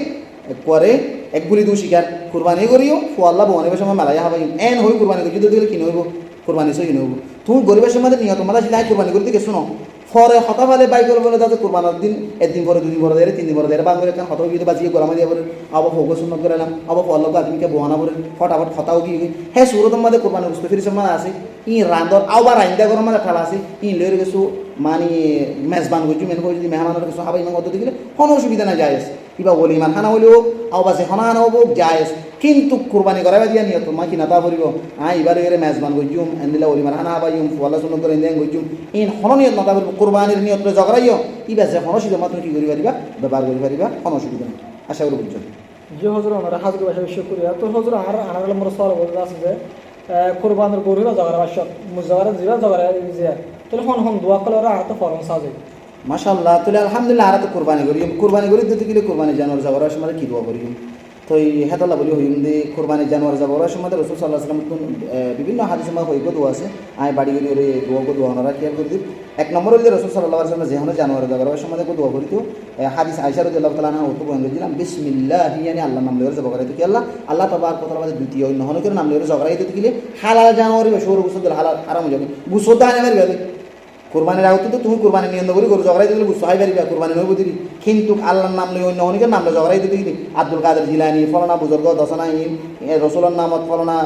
করে এক গুলি দু শিকার কোরবানি করিও ফল্লা বহানিবার সময় মেলাই হবাই এন হই কোরবানি করি যদি গেলে কিনে হইব কোরবানি সই কিনে হইব তুমি গরিবের সময় নিয়ত মালা ছিল কোরবানি করি দিকে শোনো ফরে হতা ফেলে বাই করে বলে তাদের কোরবানের দিন একদিন পরে 2 দিন পরে দেয় 3 দিন পরে দেয় বাংলা কেন হতাও গিয়ে বাজিয়ে গোলামা দিয়ে বলে আবার ফোকস উন্নত করে এলাম আবার ফল্লকে আদমিকে বহানা বলে ফটাফট হতাও গিয়ে হ্যাঁ সুরতম মাঝে কোরবানি বুঝতে ফিরেছে মানে আছে ই রান্ধর আবার আইন্দা গরম মানে ঠালা আছে ই লইরে গেছো মানে মেজবান করছি মেন করে যদি মেহমানের কিছু হাবাই ইমান করতে দিলে কোনো অসুবিধা নাই জায়েজ কিবা বলি ইমান খানা হলেও আবার সে খানা হবো জায়েজ কিন্তু কোরবানি করাবে দিয়া নিয়ত মা কি নাতা করিব এবার এর মেজবান গইজুম এন্দিলা ওলিমার হানা হাবাইম ফলা সুন্নত করে এন্দিয়া গইজুম ইন হন নিয়ত নাতা করিব কোরবানির নিয়ত জগরাইও ইবা যে হন সিধা মাত্র কি করি পারিবা ব্যবহার করি পারিবা কোনো অসুবিধা নেই আশা করি বুঝছো যে হজুর আমরা হাজর বাসা শুক্রিয়া তো হজুর আর আনার মোর সওয়াল বলতে আছে যে কোরবানের গরুরা জগরা বাসা মুজগরা জিরা জগরা যে তাহলে হন দোয়া করার আর তো ফরম সাজে মাশাআল্লাহ তাহলে আলহামদুলিল্লাহ আর তো কোরবানি করি দিতে গেলে কোরবানি জানোয়ার জগরার সময় কি দোয়া করি তো এই হেতাল্লা বলি হইম দে কোরবানি জানোয়ার জগরার সময় রাসূল সাল্লাল্লাহু আলাইহি ওয়াসাল্লাম বিভিন্ন হাদিসে মা হইব দোয়া আছে আই বাড়ি গলি রে দোয়া ওনারা খেয়াল করে দিন এক নম্বর হইলে রাসূল সাল্লাল্লাহু আলাইহি ওয়াসাল্লাম যেখানে জানোয়ার জগরার সময় দোয়া করি তো হাদিস আয়েশা রাদিয়াল্লাহু তাআলা আনহা তো বলেন দিলাম বিসমিল্লাহ ইয়ানি আল্লাহ নাম লইরে জগরা দিতে কি আল্লাহ তাবারক ওয়া তাআলা দ্বিতীয় নহন করে নাম লইরে জগরা দিতে গেলে হালাল জানোয়ার বা শুরু গুসল হালাল হারাম হয়ে যাবে গুসল দানে মারবে কোরবানির আওতে তো তুমি কোরবানি নিয়ন্ত্রণ করে গরু জগরাই দিলে গুসল হাই পারিবা কোরবানি নইব দিলি কিন্তু আল্লাহর নাম লই অন্য অনেকের নাম লই জগরাই দিতে গেলি আব্দুল কাদের জিলানি ফলানা বুজুর্গ দসানা রসুলের নামত ফলানা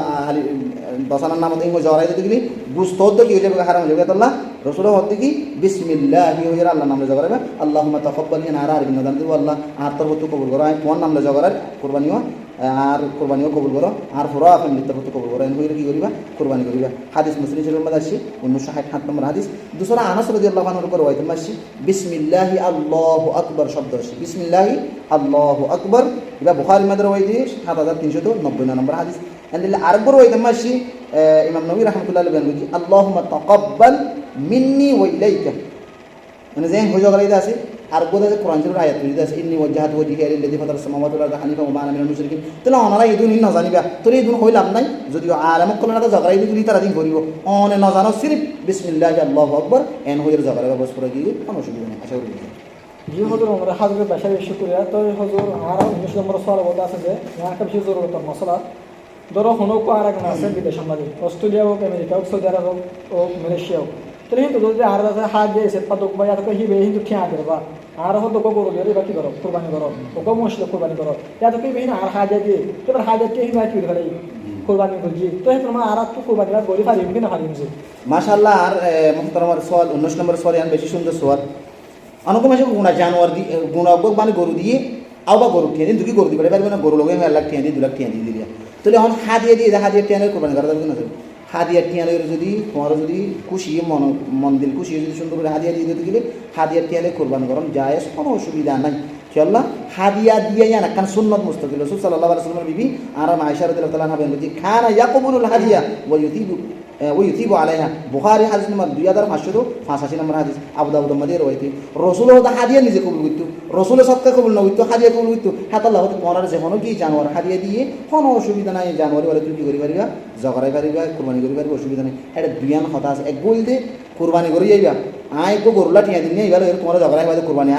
দসানার নামত এই জগরাই দিতে গেলি গুস্ত হতো কি হয়ে যাবে হারাম হয়ে যাবে আল্লাহ রসুলের হতে কি বিসমিল্লাহি হয়ে আল্লাহ নাম লই জগরাইবা আল্লাহুম্মা তাকাব্বাল ইয়া নারা আরবিন দান দিব আল্লাহ আর তোর হতে কবুল করো তোমার নাম লই জগরাই কোরবানিও আর কোরবানিও কবুল করো আর ফুরা ফ্যামিলি তোর হতে কবুল করো এন হইলে কি করিবা কোরবানি করিবা হাদিস মুসলিম শরীফের মধ্যে আসি 1967 নম্বর হাদিস দুসরা আনাস রাদিয়াল্লাহু আনহু করে ওয়াইতে মাসি বিসমিল্লাহি আল্লাহু আকবার শব্দ আসি বিসমিল্লাহি আল্লাহু আকবার এটা বুখারীর মধ্যে ওয়াইতে 7390 নম্বর হাদিস এন্দিলে আরবর ওয়াইতে মাসি ইমাম নবী রাহমাতুল্লাহি আলাইহি বলেন আল্লাহুম্মা তাকাব্বাল মিন্নি ওয়া ইলাইকা মানে যে হয়ে গেলে আছে আর বোধ আছে কোরআন শরীফের আয়াত দিতে আছে ইন্নী ওয়াজহাতু ওয়াজহিয়া লিল্লাযী ফাতারাস সামাওয়াতি ওয়াল আরদা হানিফা ওয়া মা আনা মিনাল মুশরিকিন তাহলে ওনারা ইদুন না জানিবা তোর ইদুন হইলাম নাই যদিও আরাম কোন না জগরাই দিলি তারা দিন করিব অনে না জানো সিরিফ বিসমিল্লাহি আল্লাহু আকবার এন হইর জগরাই বস করে গিয়ে কোনো অসুবিধা নেই আশা করি জি হজুর আমরা হাজরের বাসা শুক্রিয়া তো হজুর আর 19 নম্বর সওয়াল বলতে আছে যে একটা বেশি জরুরত মশলা ধরো হনো কো আর একটা আছে বিদেশের মধ্যে অস্ট্রেলিয়া হোক আমেরিকা হোক সৌদি আরব হোক মালয়েশিয়া হোক তাহলে কিন্তু যদি আর আছে হাত দিয়ে সে পাতক বা আর হিবে কিন্তু ঠিয়া দেবা আর হতো কো করো দিয়ে বাকি করো কুরবানি করো কো মুশলে কুরবানি করো ইয়া তো কি বেহিনা আর হাত দিয়ে তোর হাত দিয়ে হিবা কি করে কুরবানি করজি তো হে তোমার আর তো কুরবানি আর বলি পারিম কি না পারিম জি মাশাআল্লাহ আর মুহতারামার সওয়াল 19 নম্বর সওয়াল বেশি সুন্দর সওয়াল অনেক মাসে গুণা জানোয়ার দিয়ে গুণা মানে গরু দিয়ে আবা গরু টিয়া দিন দুকি গরু দিবে পারবে না গরু লগে 1 লাখ টিয়া দিয়ে 2 লাখ টিয়া দিয়ে দিলিয়া তাহলে এখন হাত দিয়ে টিয়া কোরবানি করা যাবে না হাদিয়া টিয়ালে যদি তোমার যদি খুশি মন দিল খুশি যদি সুন্দর করে হাদিয়া দিয়ে দিতে গেলে হাদিয়া টিয়ালে কোরবান গরম যায়, কোনো অসুবিধা নাই। খেয়াল্লা হাদিয়া দিয়ে না কারণ সুন্নত মুস্তাকিল রাসূল সাল্লাল্লাহু আলাইহি ওয়াসাল্লামের বিবি আর আয়েশা রাদিয়াল্লাহু তাআলা বলেন যে খানা ইয়াকবুলুল হাদিয়া ওয়া ইউতিবু আলাইহা। বুখারী হাদিস নম্বর 2585 নম্বর হাদিস, আবু দাউদ মধ্যে রয়েছে। রাসূল হতে হাদিয়া নিজে কবুল করতে, রাসূলের সদকা কবুল না হইতো, হাদিয়া কবুল হইতো। হাত আল্লাহ হতে তোমার যে কোনো কি জানোয়ার হাদিয়া দিয়ে কোনো অসুবিধা নাই। জানোয়ার বলে তুমি কি করি পারিবা, জগরাই পারিবা, কুরবানি করি পারিবা, অসুবিধা নাই। এটা দুইয়ান কথা আছে। এক বলতে কুরবানি করি যাইবা, আয় গো গরুলা টিয়া দিন এবার তোমার জগরাই বাদে কুরবানি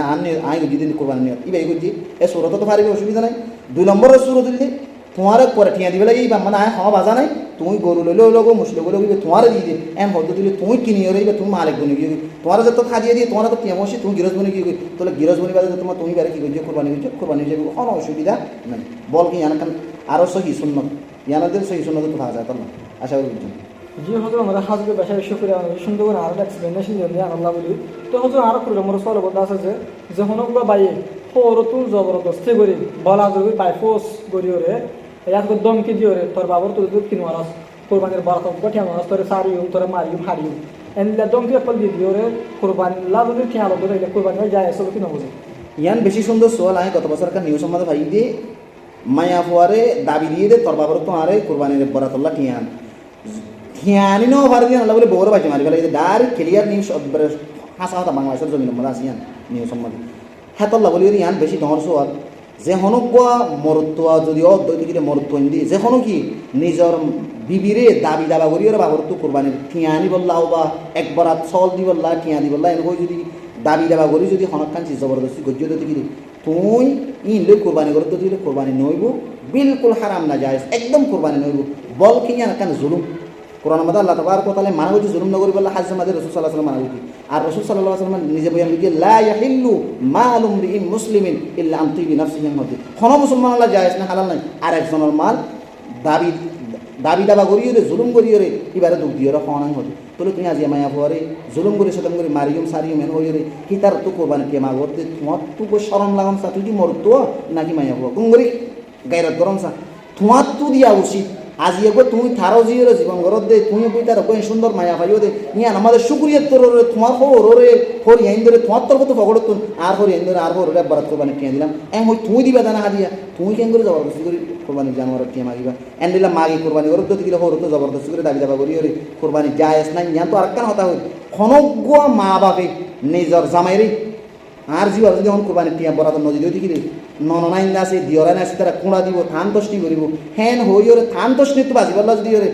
আয় যদি কুরবানি নিয়ে ইবাই করছি এ সুরত তো পারিবে, অসুবিধা নাই। 2 নম্বরের সুরত দিলে তোমার পরে টিয়া দিবে লাগে মানে আয় হওয়া বাজা নাই, তুমি গরু লইলেও লগো মুসলে গরু লইবে তোমার দিয়ে দিয়ে এম হতে দিলে তুমি কিনি রইবে, তুমি মালিক বনে গিয়ে তোমার যত খাজিয়ে দিয়ে তোমার তো টিয়া মসি তুমি গিরজ বনে গিয়ে তাহলে গিরজ বনি বাদে তোমার তুমি বেড়ে কি করছো কুরবানি করছো, কুরবানি হিসেবে কোনো অসুবিধা নাই। বল কি ইয়ান আরও সহি সুন্নত ইয়ানাদের সহি সুন্নত তো থাকা যায় তার না, আশা করি বুঝছেন। জি হজর আমরা হাজবে বাসায় শুক্রিয়া সুন্দর করে আরো এক্সপ্লেনেশন দিয়ে আল্লাহ বলি। তো হজর আরো করে আমার সল বলতে আছে যে যখন ওগুলো বাইয়ে হরতুন জবরদস্তি করি বলা যদি বাই ফোর্স করি ওরে ইয়াত দমকি দিয়ে ওরে তোর বাবর তোর কিনবার কোরবানির বারত গঠিয়া মানুষ তোর সারিও তোর মারিও হারিও এনলে দমকি এপল দিয়ে দিয়ে ওরে কোরবানি লা যদি খেয়াল ধরে কোরবানি যায় আসলে কিনা বুঝে। ইয়ান বেশি সুন্দর সোয়াল আয় গত বছর একটা নিউজ সম্বন্ধে ভাই দিয়ে মায়া ফুয়ারে দাবি দিয়ে দে তোর বাবর তো আরে কোরবানির বরাতল্লা ঠিয়ান ঠিয়ানি নো ভার দিয়ে আল্লাহ বলে বড় বাজে মারি ফেলে ডাইরেক্ট ক্লিয়ার নিউজ হাসা হতা বাংলাদেশের জমিনের মধ্যে আসিয়ান নিউজ সম্বন্ধে হেতল্লা বলি ইয়ান বেশি ডর সোয়াল যে হনুকা মরত্বা যদি অদ্বৈতিকে মরত্ব দিয়ে যে হনু কি নিজর বিবিরে দাবি দাবা করি ওরা বাবর তো কোরবানির ঠিয়ানি বললাও বা একবার চল দি বললা ঠিয়া দি বললা এনেকৈ যদি দাবি দাবা করি যদি হনকাঞ্চি জবরদস্তি গজ্য দিতে গেলে তুই ইন লই কোরবানি করতে দিলে কোরবানি নইব, বিলকুল হারাম না যায়, একদম কোরবানি নইব। বল কিনা কেন জুলুম কোরআন মধ্যে আল্লাহ তাবারক ওয়া তাআলা মানা হইছে জুলুম না করি বললা হাজ্জে মাঝে রাসূল সাল্লাল্লাহু আলাইহি ওয়াসাল্লাম মানা হইছে। আর রাসূল সাল্লাল্লাহু আলাইহি ওয়াসাল্লাম নিজে বয়ান করেছে লা ইয়াহিল্লু মালু মরিইন মুসলিমিন ইল্লা আন তিবি নাফসিহি মধ্যে কোন মুসলমান আল্লাহ জায়েজ না হালাল নাই আর একজনের মাল দাবি দাবা করিয়ে রে জুলুম করিয়ে রে এবারে দুঃখ দিয়ে খাওয়ানো হতো তোলে তুমি আজি মায়া পরে জুলুম করে সতম করে মারিয়ম সারিয়ম এন হইয়ে রে কি তার তো কোরবানি কে মা করতে তোমার তো শরম লাগাম সা তুই কি মরতো নাকি মায়া হওয়া কোন করি গায়রত গরম সা তোমার তো দিয়া উচিত আজি একবার তুমি থারো জিও জীবন গরত দে তুমি বই তার কই সুন্দর মায়া পাইও দে নিয়া আমাদের শুকরিয়া তোর তোমার হরে হরি আইন ধরে তোমার তোর কত পকড়ত আর হরি আইন ধরে আর হরে বরাত কোরবানি কে দিলাম এম হই তুমি দিবা জানা হাদিয়া তুমি কেন করে জবরদস্তি করে কোরবানি জানোয়ার কে মাগিবা এন দিলাম মাগি কোরবানি গরত তো দিলে হরে তো জবরদস্তি করে দাবি দাবা করি হরে কোরবানি জায়েজ নাই ইয়ান তো আরেকখান কথা হই খনগুয়া মা বাপে নিজর জামাইরে আর জীব যদি এখন কোরবানি টিয়া বরাত নদী দিয়ে দিকে ননাইন আছে দিয়রাইন আছে তারা কুঁড়া দিব থান তষ্টি করিব হেন হই ওরে থান তষ্টি তো বাজি পারলা যদি ওরে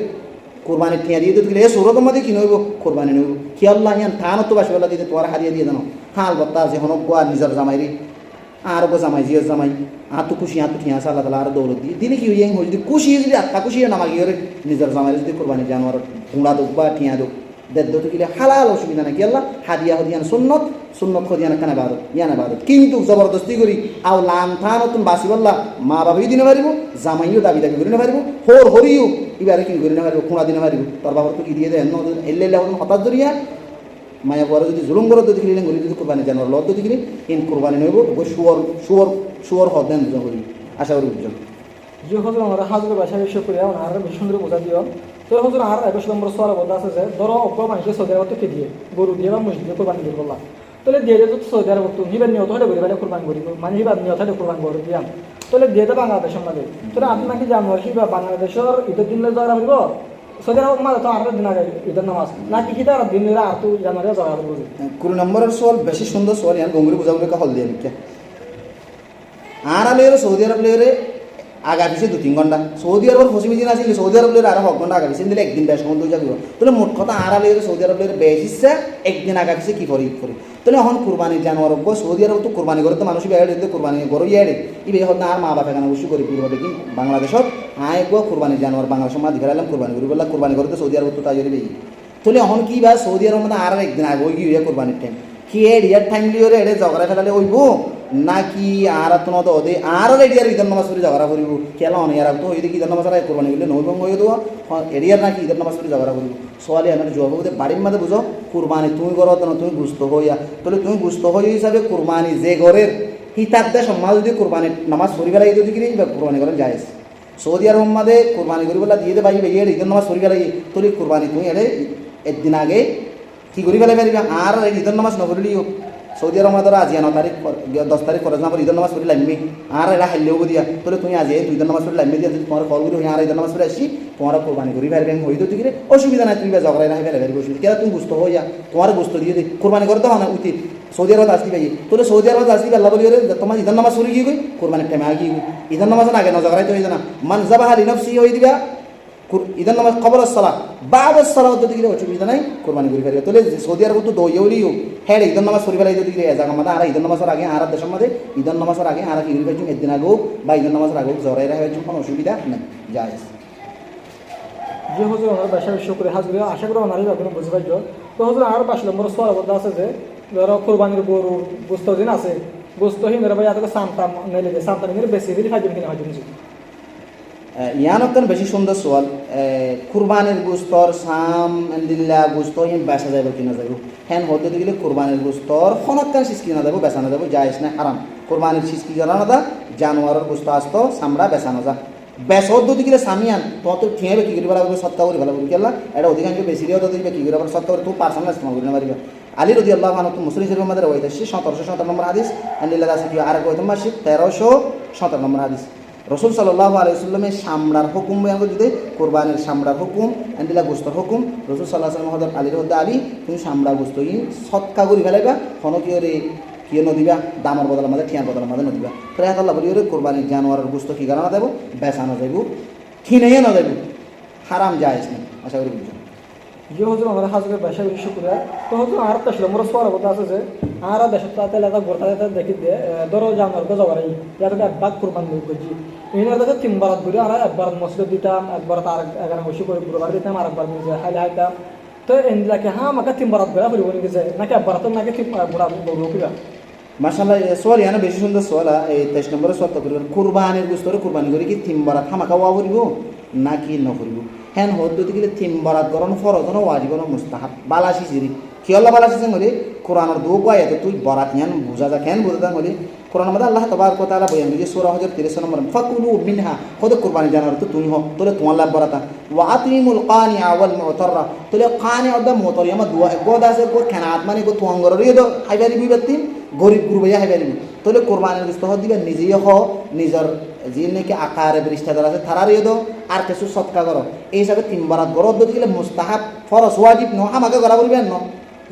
কোরবানি টিয়া দিয়ে দিলে এ সৌরত মধ্যে কি নইব কোরবানি নইব কি আল্লাহ ইয়ান থান তো বাসি পারলা দিতে তোমার হারিয়ে দিয়ে জানো হাল বত্তা আছে হনক গোয়া নিজের জামাইরে আর গো জামাই জিয়র জামাই আতো খুশি আতো ঠিয়া আছে আল্লাহ তালা আর দৌলত দিয়ে দিলে কি হই যদি খুশি যদি আত্মা খুশি নামাগি ওরে নিজের জামাইরে যদি কোরবানি জানোয়ার কুঁড়া দোক বা ঠিয়া দোক দেড় গেলে হালাল অসুবিধা নাকি আল্লাহ হাদিয়া হদিয়ান সুন্নত সুন্নত হদিয়ান কেন বাদত ইয়ান বাদত কিন্তু জবরদস্তি করি আও লান থান নতুন বাসি বললা মা বাবাই দিনে পারিব জামাইও দাবি দাবি করে পারিব হোর হরিও এবারে কি করে পারিব খুঁড়া দিনে পারিব তোর বাবার তো কি দিয়ে দেয় এলে হঠাৎ ধরিয়া মায়া বড় যদি জুলুম করে যদি কিনে ঘুরি যদি কোরবানি জানোয়ার লত যদি কিনে ইন কোরবানি নইব শুয়র শুয়র শুয়র হদেন দুজন করি আশা করি বুঝছেন। যে হজুর আমরা হাজবে বাসায় এসে করে আর বেশি সুন্দর বোঝা দিও তো হজুর আর 21 নম্বর সোয়াল বলতে আছে যে ধরো অজ্ঞ মানুষকে সৌদি আরব থেকে দিয়ে গরু দিয়ে বা মসজিদে কোরবানি দিয়ে বললাম তাহলে দিয়ে দিয়ে তো সৌদি আরব তো হিবার নিয়ত হলে ঘুরে বেড়ে কোরবানি করি মানে হিবার নিয়ত হলে কোরবানি করে দিয়াম তাহলে দিয়ে দেয় বাংলাদেশের মাঝে তাহলে আপনি নাকি জানুয়ারি হিবা বাংলাদেশের ঈদের দিন যাওয়া রাখব সৌদি আরব মাঝে তো 8 দিন আগে ঈদের নামাজ নাকি কি তার দিন আর তো জানুয়ারি যাওয়া রাখবো 20 নম্বরের সোয়াল বেশি সুন্দর সোয়াল ইয়ান গঙ্গুরি বুঝাবলে হল দিয়ে মিকে আর আলের সৌদি আরব লেরে আগা পিছিয়ে 2-3 ঘন্টা সৌদি আরবের পশ্চিমী দিন আসলে সৌদি আরব লের আরো 6 ঘন্টা আগা পিছিয়ে দিলে একদিন বেশ সময় দুই যাবো তাহলে মোট কথা আর আলের সৌদি আরব লের বেশ ইচ্ছা একদিন আগা পিছিয়ে কি করি তাহলে এখন কোরবানি জানোয়ার সৌদি আরব তো কোরবানি করে তো মানুষ বেড়ে দিতে কোরবানি গরু ইয়াড়ে ইবে হত আর মা বাপে কেন অবশ্যই করি পুরো কি বাংলাদেশত আয় গো কোরবানি জানোয়ার বাংলাদেশের মা দিঘার এলাম কোরবানি করি বললা কোরবানি করতে সৌদি আরব তো তাই বেশি তাহলে এখন কি বা সৌদি আরব মধ্যে আর একদিন আগে ওই গিয়ে কোরবানির টাইম কি এডিয়ার টাইম লিওরে এড়ে ঝগড়া ফেলালে ওইব নাকি আর তো ওদে আর এডিয়ার ঈদের নামাজ পড়ি ঝগড়া করিব খেলা অনেক আর তো ওইদিকে ঈদের নামাজ আর কোরবানি করলে নৈবঙ্গ হয়ে দেওয়া এডিয়ার নাকি ঈদের নামাজ পড়ি ঝগড়া করিব সোয়ালি আমার জবাব বাড়ির মধ্যে বুঝো কোরবানি তুমি করো না তুমি গুস্ত হইয়া তাহলে তুমি গুস্ত হই হিসাবে কোরবানি যে ঘরের হিতার দেশ মা যদি কোরবানি নামাজ পড়ি ফেলাই যদি কিনে কোরবানি করেন যায় সৌদি আরব মাদে কোরবানি করি বলা দিয়ে দে ভাই ভাই ঈদের নামাজ পড়ি গেলে তোর কোরবানি তুই এলে একদিন আগে কি করি ফেলে পারিবা আর ঈদের নামাজ নকরিলিও সৌদি আরব মাদে আজি 9 তারিখ 10 তারিখ করে না ঈদের নামাজ পড়ি লাগবে আর এরা হেলেও দিয়া তোলে তুই আজি ঈদের নামাজ পড়ি লাগবে দিয়া তোমার কল করি আর ঈদের নামাজ পড়ি আসি তোমার কোরবানি করি পারবে হই তো তুই অসুবিধা নাই তুমি ঝগড়াই না ফেলে পারবে অসুবিধা কেন তুমি বুঝতে হয়ে যা তোমার বুঝতে দিয়ে দে কোরবানি করতে হয় না উচিত সৌদি আরব আসবি ভাই তোলে সৌদি আরব আসবি আল্লাহ বলি তোমার ঈদের নামাজ পড়ি গিয়ে গই কোরবানি টাইমে আগিয়ে গই ঈদের নামাজ না আগে না ঝগড়াই তো হয়ে না মান যাবাহা লিনাফসি হই দিবা ঈদের নামাজ কবর সালাহ বাদ সালাহ তো দিলে অসুবিধা নাই কোরবানি করি পারবে তোলে সৌদি আরব তো দইউলিও হ্যাঁ ঈদের নামাজ পড়ি ফেলাই যদি এ জায়গা মাদা আর ঈদের নামাজের আগে আর দেশের মধ্যে ঈদের নামাজের আগে আর কি করি পাইছুম একদিন আগেও বা ঈদের নামাজের আগেও ঝগড়াই রাখা হয়েছে কোনো অসুবিধা নাই জায়েজ যে হুজুর আমার বাসা বিশ্ব করে হাজুরে আশা করি ওনারই আপনি বুঝতে পারছো তো হুজুর আর 5 নম্বর সওয়াল বলতে আছে যে ধরো কোরবানির গরুর গোস্ত দিন আছে গোস্তহীন ধরো ভাই এত সামতাম নেলে যে সামতাম নিয়ে বেশি দিলে ফাইজম কিনা ফাইজম ইয়ানকন বেশি সুন্দর সোয়াল কুরবানির গোস্তর সাম আলহামদুলিল্লাহ গোস্ত হিম বেচা যাব কিনা যাব হ্যান হতে গেলে কুরবানির গোস্তর খনকান শিস কিনা যাব বেচানো যাব জায়েজ না হারাম কুরবানির শিস কি জানা না জানোয়ারের গোস্ত আসতো সামরা বেচানো যা বেচ হতে গেলে সামিয়ান তত ঠিয়াবে কি করি ভালো সৎকা করি ভালো করি কেলা এটা অধিকাংশ বেশি দিয়ে তো দিবে কি করে আবার সৎকা করে তুই পার্সোনাল ইস্তেমাল করি না পারিবা আলী রাদিয়াল্লাহু আনহু মুসলিম শরীফের মধ্যে রয়েছে 1717 নম্বর হাদিস আলহামদুলিল্লাহ রাসূল আর কয়তো মাসিক 1317 নম্বর হাদিস রসুল সাল্লাল্লাহু আলাইহি ওয়াসাল্লামের সামরার হুকুম বয়ান যদি কোরবানির সামরার হুকুম আন্দিলা গোস্তর হুকুম রসুল সাল্লাল্লাহু আলাইহি ওয়াসাল্লাম হযরত আলীর হদ্দে আলী তুমি সামরা গোস্ত ই সৎকা করি ফেলাইবা কোনো কি ওরে কিয়ে নদিবা দামর বদল আমাদের ঠিয়ার বদল আমাদের নদিবা তাই আল্লাহ বলি ওরে কোরবানির জানোয়ারের গোস্ত কি কারণে দেব বেচানো যাইব কিনেই না যাইব হারাম জায়েজ নেই আশা করি বুঝছো যে হুজুর আমার হাজুরের বাসা বিশ্ব করে তো হুজুর আর 10 নম্বর সওয়াল বলতে আছে যে আর দেশত তাতে লাগা গোটা দেখি দে ধরো জানোয়ার গো জবাই ইয়াতে একবার কুরবান করছি ইনার দাদা তিনবার ঘুরে আর একবার মসজিদ দিতাম একবার তার এখানে বসে করে গুরুবার দিতাম আর একবার নিজে হাইলে হাইতাম তো এনলাকে হ্যাঁ আমাকে তিনবার ঘুরে ফিরে বলে গেছে নাকি একবার তো নাকি বুড়া বলবো মাশাআল্লাহ সোয়াল ইয়ানা বেশি সুন্দর সোয়াল এই 23 নম্বরের সোয়াল তো করি কুরবানির গোস্তরে কুরবানি করি কি তিনবার থামাকা ওয়া করিব নাকি নকরিব হ্যান হদ্দতি গেলে তিনবার গরণ ফরজ না ওয়াজিব না মুস্তাহাব বালাসি জিরি কি আল্লাহ বালাসি সঙ্গে কোরআনের দু কয় তুই বরাত ইয়ান বুঝা যা কেন বুঝা গলি কোরআন মধ্যে আল্লাহ তাবারক ওয়া তাআলা বয়ান দিয়েছে সূরা হজর 30 নম্বর ফাকুলু মিনহা খোদ কুরবানি জানার তো তুমি হ তোলে তোমার লাভ বরাতা ওয়া আতিমুল কানিআ ওয়াল মুতাররা তোলে কানিআ ওয়া মুতাররা মা দুয়া গোদা আছে গো খানাত মানে গো তুঙ্গর রিয়দ হাইবারি বিবতি গরিব গুরবাইয়া হাইবারি তোলে কুরবানির গোস্ত দিবা নিজেই হ নিজের যে নাকি আকারে রিশতেদার আছে তারার রিয়দ আর কিছু সৎকা করো এই হিসাবে তিনবার গরদ দিলে মুস্তাহাব ফরজ ওয়াজিব ন আমাকে করা বলবেন ন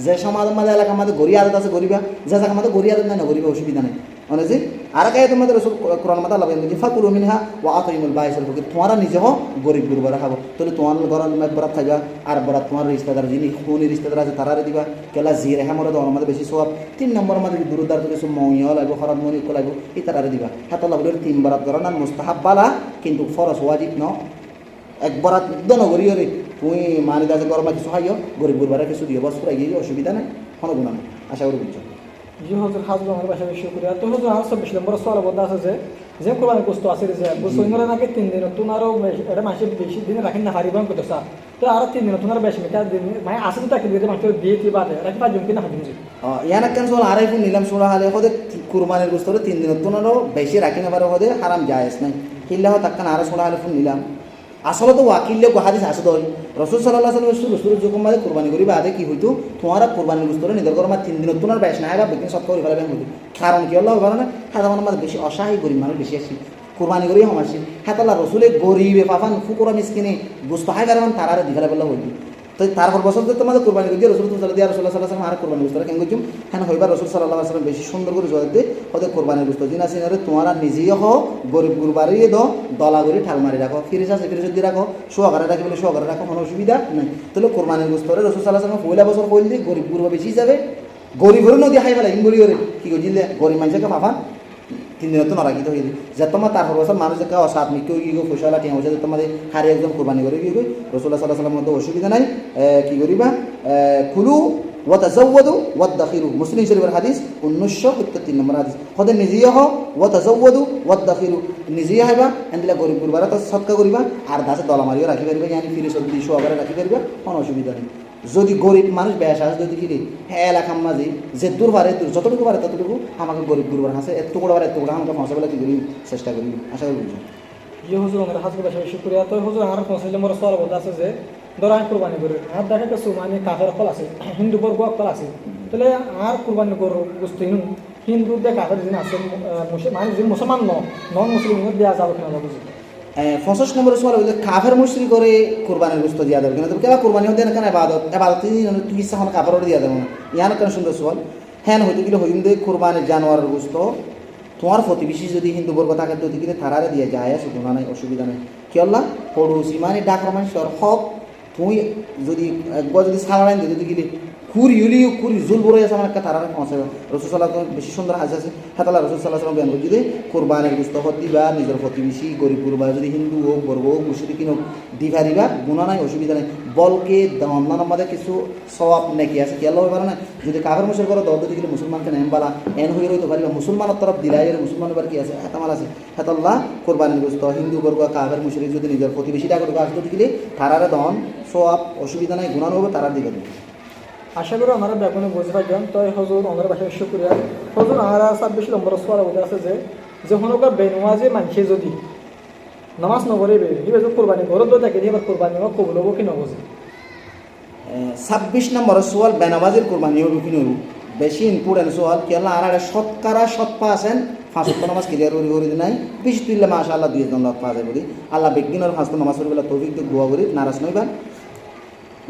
যে সমাজ আমাদের এলাকা আমাদের গড়ি আদত আছে গরিবা যে জায়গা আমাদের গড়ি আদত নাই না গরিবা অসুবিধা নেই মানে যে আর কে তোমাদের রসুল কোরআন মাতা লাভ যে ফাকুলু মিনহা ওয়া আতাইমুল বাইসুল ফকির তোমরা নিজে হো গরিব গুরবারা খাবো তাহলে তোমার ঘরের বরাত খাইবা আর বরাত তোমার রিশতেদার যিনি খুনি রিশতেদার আছে তারারে দিবা কেলা জিরে হ্যামরে দেওয়ার আমাদের বেশি সওয়াব 3 নম্বর আমাদের দুরুদার তো কিছু মৌইয়া লাগব খরাব মনি লাগব এই তারারে দিবা হাত আল্লাহ বলে 3 বরাত করা না মুস্তাহাব বালা কিন্তু ফরজ ওয়াজিব ন এক বরাত দনগরি রে তুই মানি দাসে গরমা কিছু খাইও গরিব গুরবারা কিছু দিও বস পুরাই গিয়ে অসুবিধা নাই কোনো গুণা নাই আশা করি বুঝছো যে হুজুর হাজুর আমার বাসা বিশ্ব করে তো হুজুর আর 26 নম্বর সওয়াল বলতে আছে যে কোরবানি গোস্ত আছে যে গোস্ত ইনরে নাকি 3 দিন তুনারও এটা মাসে বেশি দিন রাখেন না হারিবান কত সা তো আর 3 দিন তুনার বেশি মেটা দিন মানে আসে তো তাকে দিতে মাত্র দিয়ে কি বাদে রাখি পা জমকি না হাজিম জি ইয়ানা কেন সোল আরাইফুন নিলাম সুরা হালে হদে কুরবানির গোস্ত 3 দিন তুনারও বেশি রাখি না পারে হদে হারাম জায়েজ নাই কিল্লাহ তাক্কান আর সুরা হালে ফুন নিলাম আসলে তো ওয়াকিলে হাদিস আছে ধর রসুল সাল্লাল্লাহু আলাইহি ওয়াসাল্লাম শুরু যখন মাঝে কুরবানি করি বাদে কি হইতো তোমারা কুরবানির গোস্ত নিদর করমা 3 দিন তোমার বেশ না বা বিকিন সব করে ফেলাবে হইতো কারণ কি আল্লাহ বলে না হাদা মানে বেশি অসহায় গরিব মানুষ বেশি আছে কুরবানি করি হামাসি হাত আল্লাহ রসুলের গরিবে পাফান ফুকুরা মিসকিনে গোস্ত হাই কারণ তারারে দিঘালে বলা হইতো তো তারপর বছর তোমাদের কুরবানি করি রসুল সাল্লাল্লাহু আলাইহি ওয়াসাল্লাম আর কুরবানি গোস্ত কেন করছুম হ্যাঁ হইবার রসুল সাল্লাল্লাহু আলাইহি ওয়াসাল্লাম বেশি সুন্দর করে জবাব দে ওদের কুরবানির গোস্ত দিন আসেন আরে তোমরা নিজেই হো গরিব গুরবারি দো দলা করে ঠাল মারি রাখো ফিরিস আছে ফিরিস দিয়ে রাখো শোয়াঘরে রাখি বলে শোয়াঘরে রাখো কোনো অসুবিধা নাই তাহলে কোরবানির গোস্ত রসুল সাল্লাল্লাহু আলাইহি ওয়াসাল্লাম পয়লা বছর কইল দি গরিব গুরবা বেশি যাবে গরিবের নদী হাই ফেলা ইমবলি করে কি কইলে গরিব মানুষকে পাফান 3 দিন তো নরাকি তো হইলি যে তোমার তারপর বছর মানুষ যে কাও সাত মিকে গিয়ে ফসলা টিয়া হইছে তোমাদের হারে একদম কুরবানি করে গিয়ে রাসূলুল্লাহ সাল্লাল্লাহু আলাইহি ওয়াসাল্লাম মধ্যে অসুবিধা নাই কি করিবা কুলু ওয়া তাযাওয়াদু ওয়া দাখিরু মুসলিম শরীফের হাদিস 1973 নম্বর হাদিস হদে নিজেই হও ওয়া তাযাওয়াদু ওয়া দাখিরু নিজেই হইবা এন্দিলা গরিব গুরবারা তো সদকা করিবা আর দাসে দলা মারিও রাখি পারিবা জানি ফিরে সব দিশো আগারে রাখি পারিবা কোনো অসুবিধা নেই যদি গরিব মানুষ বেশ আছে যদি কি হ্যাঁ এলাকার মাঝে যে দূর পারে যতটুকু পারে ততটুকু আমাকে গরিব গুরুবার হাসে এত করে এত করে আমাকে পৌঁছাবেলা কি করি চেষ্টা করি আশা করি বুঝুন যে হুজুর আমাদের হাজকে বেশি শুক্রিয়া তো হুজুর আমার পৌঁছাইলে মোর সওয়াল বলতে আছে যে ধরো আমি কুরবানি করি আর দেখা গেছে মানে কাফের ফল আছে হিন্দু বর্গ ফল আছে তাহলে আর কুরবানি করো বুঝতে হিন্দু দিয়ে কাফের যিনি আছে মানে যে মুসলমান নন মুসলিম দেওয়া যাবে কিনা বুঝি 65 নম্বর সোয়াল হইলে কাফের মুশরিক করে কুরবানির গোশত দিয়া দেবে কিনা তবে কেবা কুরবানি হতে না কেন ইবাদত তুই ইচ্ছা হন কাফের দিয়া দেবে না ইয়ান কেন সুন্দর সোয়াল হ্যাঁ হইতে গেলে হইম দে কুরবানির জানোয়ারের গোশত তোমার প্রতিবেশী যদি হিন্দু বর্গ থাকে তো দিকে থারারে দিয়ে যায় আসে গুণা নাই অসুবিধা নাই কি আল্লাহ পড়োশি মানে ডাকর মানুষের হক তুই যদি একবার যদি সালারাইন দিতে যদি গেলে কুরি জুল বড় আছে আমার একটা তারারে পৌঁছে রসুল সাল্লাহ বেশি সুন্দর হাজ আছে হেতালা রসুল সাল্লাহ সাল্লাম জ্ঞান যদি কোরবানের গুস্ত হত দিবা নিজের প্রতিবেশী গরিব কুরবা যদি হিন্দু হোক বর্গ হোক মুসলিম হোক দিবা গুণা নাই অসুবিধা নাই বলকে অন্যান্য আমাদের কিছু সওয়াব নাকি আছে কি আল্লাহ পারে না যদি কাফের মুসল করো দল দিকে মুসলমানকে নেম বালা এন হয়ে রইতে পারিবা মুসলমানের তরফ দিলাই মুসলমান এবার কি আছে হেতামাল আছে হেতাল্লাহ কোরবানের গুস্ত হিন্দু বর্গ কাফের মুসলিম যদি নিজের প্রতিবেশী ডাকর আসতে দিলে তারারে দন সওয়াব অসুবিধা নাই গুণা নেবো তারা দিবে আশা করি আমরা ব্যাপনে বুঝতে পারবেন তো হজুর আমাদের বাসায় শুক্রিয়া হজুর আমরা 26 নম্বর সোয়াল বলতে আছে যে হনকা বেনওয়াজে মানুষে যদি নামাজ নগরে এবার কোরবানি ঘরত থাকে এবার কোরবানি কবুল হবো কি নবুঝে 26 নম্বর সোয়াল বেনামাজের কোরবানি হবো কি নবু বেশি ইম্পর্টেন্ট সোয়াল কি আল্লাহ আর শতকরা সৎপা আছেন 5 নামাজ ক্লিয়ার করে নাই বেশি তুললে মাশাআল্লাহ 2 জন লোক পাওয়া যাবে আল্লাহ বেগিনের 5 নামাজ পড়বে তৌফিক দিয়ে দোয়া করি নারাজ নইবা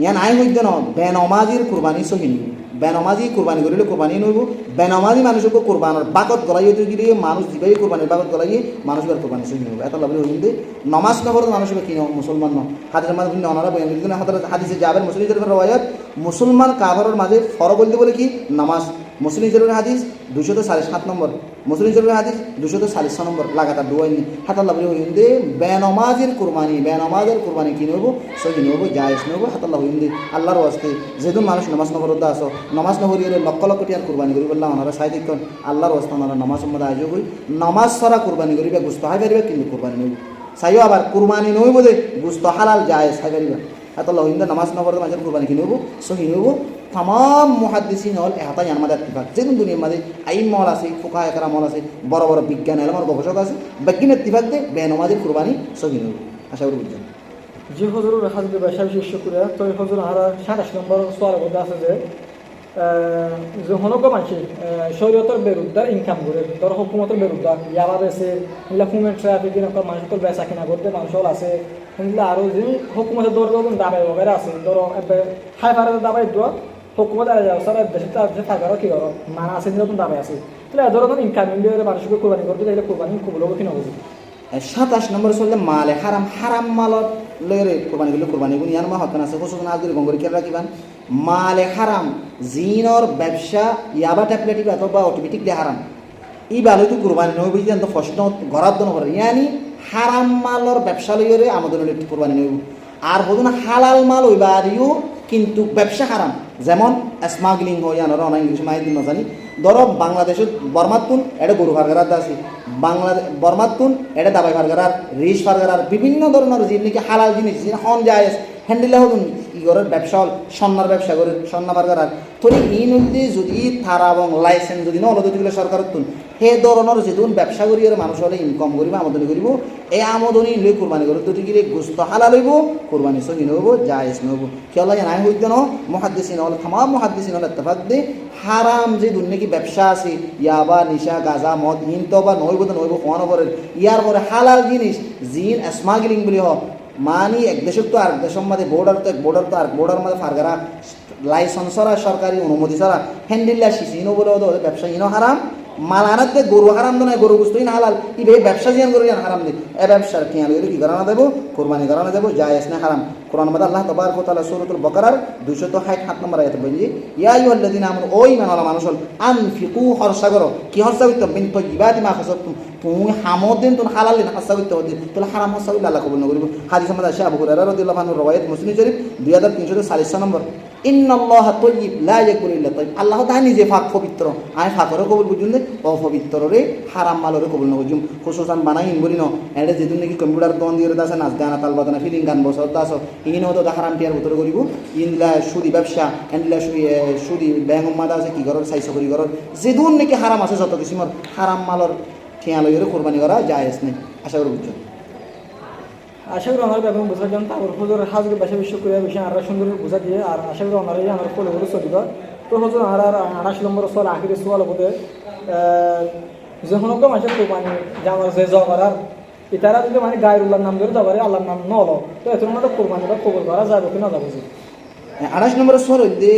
ইয়ান আই হইতে ন বেনমাজির কোরবানি সহিনী বেনমাজি কোরবানি করিলে কোরবানি নইব বেনমাজি মানুষকে কোরবানের বাকত গলাই হইতে গিয়ে মানুষ দিবাই কোরবানির বাকত গলাই মানুষ এবার কোরবানি সহিনী হইব এত লাভলি হইতে নমাজ না পড়ে মানুষ কি মুসলমান ন হাদিসের মাঝে ভিন্ন অনারা বয়ান দিলেন হাদিসে যাবেন মুসলিমদের রওয়ায়াত মুসলমান কাফেরের মাঝে ফরক বলতে বলে কি নামাজ মুসলিম জরুরি হাদিস 247 নম্বর মুসলিম জরুরি হাদিস 246 নম্বর লাগাতার দুয়াইনি হাতাল্লাহ বলি হইন্দে বেনমাজের কোরবানি কি নেব সহি নেব জায়েজ নেব হাতাল্লাহ হইন্দে আল্লাহর ওয়াস্তে যেদিন মানুষ নামাজ নবরদ্দা আসো নামাজ নবরিয়ে লক্ষ লক্ষ টিয়ার কোরবানি করি বললাম ওনারা সাহিত্যক্ষণ আল্লাহর ওয়াস্তে ওনারা নামাজ সম্বন্ধে আয়োজন করি নামাজ ছাড়া কোরবানি করিবে গুস্ত হাই পারিবে কিন্তু কোরবানি নেব চাইও আবার কোরবানি নইব দে গুস্ত হালাল জায়েজ হাই পারিবে হাতাল্লাহ হইন্দে নামাজ নবরদ্দা মাঝে কোরবানি কি নেব সহি নেব तमाम मुहाद्दिसिन हल एहाता यानमादा इत्तिफाक जेदुन दुनिया मादे आइम मल आछे फुकाहा एकराम मल आछे बड़ बड़ विज्ञान एलमार गवेषक आछे बेगिन इत्तिफाक दे बेनमाजिर कुरबानी सही नइब आशा कরি বুঝছেন জি হুজুর হাজবে বেশি শুকরিয়া তো হুজুর আর 27 নম্বর সওয়াল বলতে আছে যে হনক মানুষ শরীয়তের বিরুদ্ধে ইনকাম করে ধর হুকুমতের বিরুদ্ধে ইয়াবা বেছে এগুলা হুমেন ট্রাফিক এরকম মানুষের বেচা কিনা করতে মানুষের আছে এগুলো আরও যে হুকুমতের দর দাবাই বগেরা আছে ধরো হাই ফারের দাবাই দোয়া হুকুমত স্যার দেশে যে থাকারও কি করো মানা আছে যেরকম দাবাই আছে তাহলে এ ধরনের ইনকাম ইন্ডিয়ার মানুষকে কোরবানি করতে চাইলে কোরবানি কবুল হবে কিনা বুঝি 27 নম্বর চললে মালে হারাম মালত লয়ে কোরবানি করলে কোরবানি গুণ ইয়ার মা হকান আছে হুসুন আজগুলি গঙ্গরি কেন রাখিবান মালে হারাম জিনর ব্যবসা ইয়াবা ট্যাবলেট অথবা অটোমেটিকলি হারাম ই ভালো তো কোরবানি নয় বুঝি তো প্রশ্ন ঘরাত দন করে ইয়ানি হারাম মালর ব্যবসা লইরে আমাদের কোরবানি নইব আর হদুন হালাল মাল ওইবা আরিও কিন্তু ব্যবসা হারাম যেমন স্মাগলিং হয় আনারা অনেক ইংলিশ মাহিদি না জানি ধরো বাংলাদেশের বর্মাতুন এটা গরু ফারগারার আছে বাংলাদেশ বর্মাতুন এটা দাবাই ফারগারার রিস ফারগারার বিভিন্ন ধরনের জিনিস নাকি হালাল জিনিস হন যায় হ্যান্ডেলে হতুন ই ঘরের ব্যবসা হল সন্ন্যার ব্যবসা করে সন্না ফারগারার তোর এই নদী যদি থারা এবং লাইসেন্স যদি নলদ দিলে সরকারের তুন সেই ধরনের যেদিন ব্যবসা করি আর মানুষ হলে ইনকম করিব আমদানি করিব এই আমদানি লই কোরবানি করে যদি গিয়ে গোস্ত হালাল হইব কোরবানি সহি নহব জায়েজ নহব খেয়াল নাই হইতে ন মুহাদ্দিসিন হল তামাম মুহাদ্দিসিন হল ইত্তেফাক দে হারাম যে দুনিয়া ব্যবসা আছে ইয়াবা নিশা গাঁজা মদ হিন্ত বা নহইব তো নহইব কোন পরে ইয়ার পরে হালাল জিনিস জিন স্মাগলিং বলি হোক মানি এক দেশের তো আরেক দেশের মধ্যে বর্ডার তো এক বর্ডার তো আরেক বর্ডার মধ্যে ফারগারা লাইসেন্স ছাড়া সরকারি অনুমতি ছাড়া হ্যান্ডেল্লা শিশিনো বলে ওদের ব্যবসা ইনো হারাম মাল আনাতে গরু হারাম তো নয় গরু বুঝতেই না হালাল ই ভাই ব্যবসা জিয়ান গরু হারাম দে এ ব্যবসার কিয়াল কি করানো দেবো কোরবানি করানো দেবো জায়েজ না হারাম কোরআন মধ্যে আল্লাহ তাবারক ওয়া তাআলা সূরাতুল বাকারার 267 নম্বর আয়াতে বলি ইয়া আইয়ুহাল্লাযিনা আমানু ও ঈমানওয়ালা মানুষ হল আনফিকু খরচা করো কি খরচা করতে মিন তাইয়্যিবাতি মা কাসাবতুম তুমি হামদ দিন তুমি হালাল দিন খরচা করতে হবে তাহলে হারাম খরচা করলে আল্লাহ কবুল না করিব হাদিস মধ্যে আছে আবু হুরায়রা রাদিয়াল্লাহু আনহু রওয়ায়াত মুসলিম শরীফ 2340 নম্বর ইন্নাল্লাহা তাইয়্যিব লা ইয়াকুলু ইল্লা তাইয়্যিব আল্লাহ তাআলা নিজে পাক পবিত্র আই পাকরে কবুল বুঝুন দে অপবিত্ররে হারাম মালরে কবুল না বুঝুম খুশুসান বানাই ইনবরি ন এডে যেদিন নাকি কম্পিউটার দন দিয়ে দাসে নাচ গান তাল বাদনা ফিলিং গান বসত দাস ইন হতো হারাম টিয়ার ভিতরে করিব ইনলা সুদি ব্যবসা এনলা সুদি ব্যাংক মাদা আছে কি ঘরের সাইজ করি ঘরের যেদিন নাকি হারাম আছে যত কিসিমর হারাম মালর ঠিয়া লইরে কোরবানি করা জায়েজ নাই আশা করি বুঝছো আশা করি ওনারা বেগুন বোঝার জন্য তারপর হুজুর হাজকে বেশি বেশি করে বেশি আমরা সুন্দর বোঝা দিয়ে আর আশা করি ওনারাই আমার ফলে হলে চলিব তো হুজুর আর 28 নম্বর সোয়াল আখিরি সোয়াল বলতে যে কোনো মানুষের কোরবানি জানার যে জগরার ইতারা যদি মানে গায়রুল্লাহর নাম ধরে জগরে আল্লাহর নাম নলো তো এর মধ্যে কোরবানিটা কবুল করা যাবে কিনা যাবে 28 নম্বর সোয়াল হইতে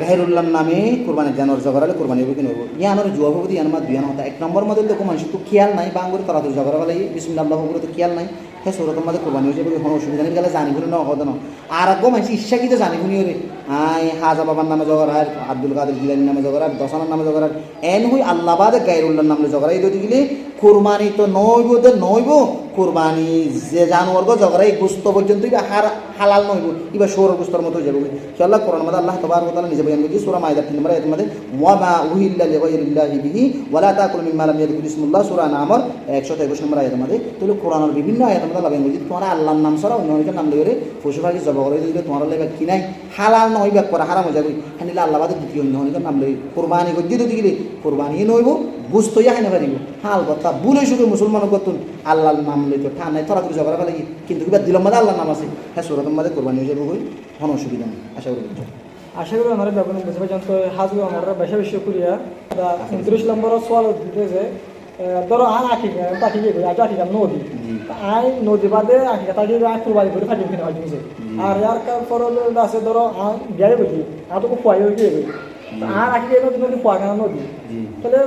গায়রুল্লাহর নামে কোরবানি জানোয়ার জগরালে কোরবানি হবে কি নব ইয়ানোর জবাবদি ইয়ান মা দুয়ান হতা এক নম্বর মধ্যে তো মানুষ তো খেয়াল নাই বাঙ্গুর তারা তো জগরা বলে বিসমিল্লাহ আল্লাহু আকবার তো খেয়াল নাই হ্যাঁ সৌরতর মধ্যে কোরবানি হয়ে যাবে কোনো অসুবিধা নেই গেলে জানি শুনে না হতো না আর আগে মানুষ ইচ্ছাকৃত জানি শুনি রে আই হাজা বাবার নামে জগরার আব্দুল কাদের জিলানির নামে জগরার দশানার নামে জগরার এন হই আল্লাহবাদ গায়রুল্লাহর নামে জগরা এই দুটি গেলে কোরবানি তো নইব কোরবানি যে জানোয়ার গো জগরা এই গুস্ত পর্যন্ত হালাল নইব ইবা সৌর গুস্তর মতো যাবে আল্লাহ কোরআন মধ্যে আল্লাহ তাবারক ওয়া তাআলা নিজে বয়ান করেছে সূরা মাইদা 3 নম্বর আয়াতের মধ্যে ওয়া মা উহিল্লা লিগাইরিল্লাহি বিহি ওয়া লা তাকুলু মিম্মা লাম ইয়াযকুর ইসমুল্লাহ সূরা নামর 121 নম্বর আয়াতের মধ্যে তাহলে কোরআনের বিভিন্ন আয়াতের মধ্যে আল্লাহ বয়ান করেছে তোমরা আল্লাহর নাম ছাড়া অন্য অনেকের নাম লইরে পশু পাখি জবাই করে দিলে তোমার লাগবে কি নাই হালাল নইব করা হারাম হয়ে যাবে হানিলে আল্লাহ বাদে দ্বিতীয় অন্য অনেকের নাম লই কোরবানি করে দিতে গেলে কোরবানি নইব বুঝতো ইয়া হাইনা পারিব হাল কথা ভুলে শুধু মুসলমান করতুন আল্লাহর নাম লইতো ঠান নাই তোরা করে জগরা ফেলে কিন্তু কিবা দিলম মধ্যে আল্লাহর নাম আছে হ্যাঁ সূরাতের মধ্যে কোরবানি হয়ে যাবে কোনো অসুবিধা নেই আশা করি আমরা বেগুন বুঝতে পারছেন তো হাজবে আমরা বেশি বেশি করিয়া 29 নম্বর সোয়াল দিতে যে ধরো আর আকিকা তাকি গিয়ে আজ আকিকা নদী আই নদী বাদে আকিকা তাকি কুরবানি করে ফাটি কিনে হয়েছে আর ইয়ার ফরজ আছে ধরো বিয়ারে বুঝি আর তো খুব পয়সা গিয়ে আর আকিকা নদী নদী পোয়াগান নদী তাহলে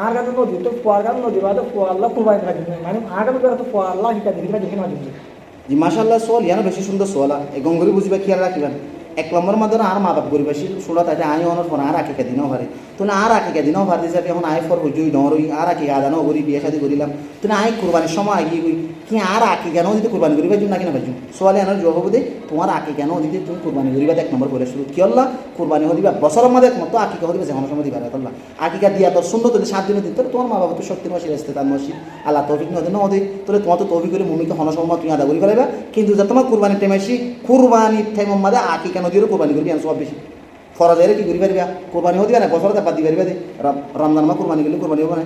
আর গান নদী তো পোয়াগান নদী বাদে আল্লাহ কুরবানি ফাটি মানে আর গান তো আল্লাহ আকিকা দিকে ফাটি কিনে হয়েছে জি মাশাআল্লাহ সোয়াল ইয়ানো বেশি সুন্দর সোয়ালা এই গঙ্গরি বুঝিবা খেয়াল রাখিবেন এক নম্বর মধ্যে আর মা বাপ গরিব বেশি ষোলো তাই আই অনর ফোন আর আকিকা দিনও পারে তো না আর আকিকা দিনও পারে দিছে এখন আই ফর বুঝুই ডরই আর আকিকা আদানো করি বিয়ে শাদি করিলাম তো না আই কোরবানির সময় আগিয়ে গই কি আর আকিকা নও দিতে কোরবানি করি ভাই না কিনা ভাই সোয়ালে আনার জবাব দে তোমার আকিকা নও দিতে তুমি কোরবানি করিবা এক নম্বর করে শুরু কি আল্লাহ কোরবানি হদিবা বছরের মধ্যে একমত আকিকা হদিবা যেমন সময় দিবা আল্লাহ আকিকা দিয়া তোর সুন্দর তোদের 7 দিনের দিন তোর তোমার মা বাবা তো শক্তির মাসে আসতে তার মসজিদ আল্লাহ তৌফিক নদে না ওদের তোরে তোমার তো তৌফিক করে মুমিকে হন সময় তুমি আদা করি ফেলাইবা কিন্তু যে তোমার কোরবানির টাইম আসি কোরবানির টাইম মধ্যে আকিকা নদীরও কোরবানি করবি সব বেশি ফরাজের কি করি পারিবা কোরবানি হদিবা না বছর বাদ দি পারিবা দে রমজান মা কোরবানি গেলে কোরবানি হবে না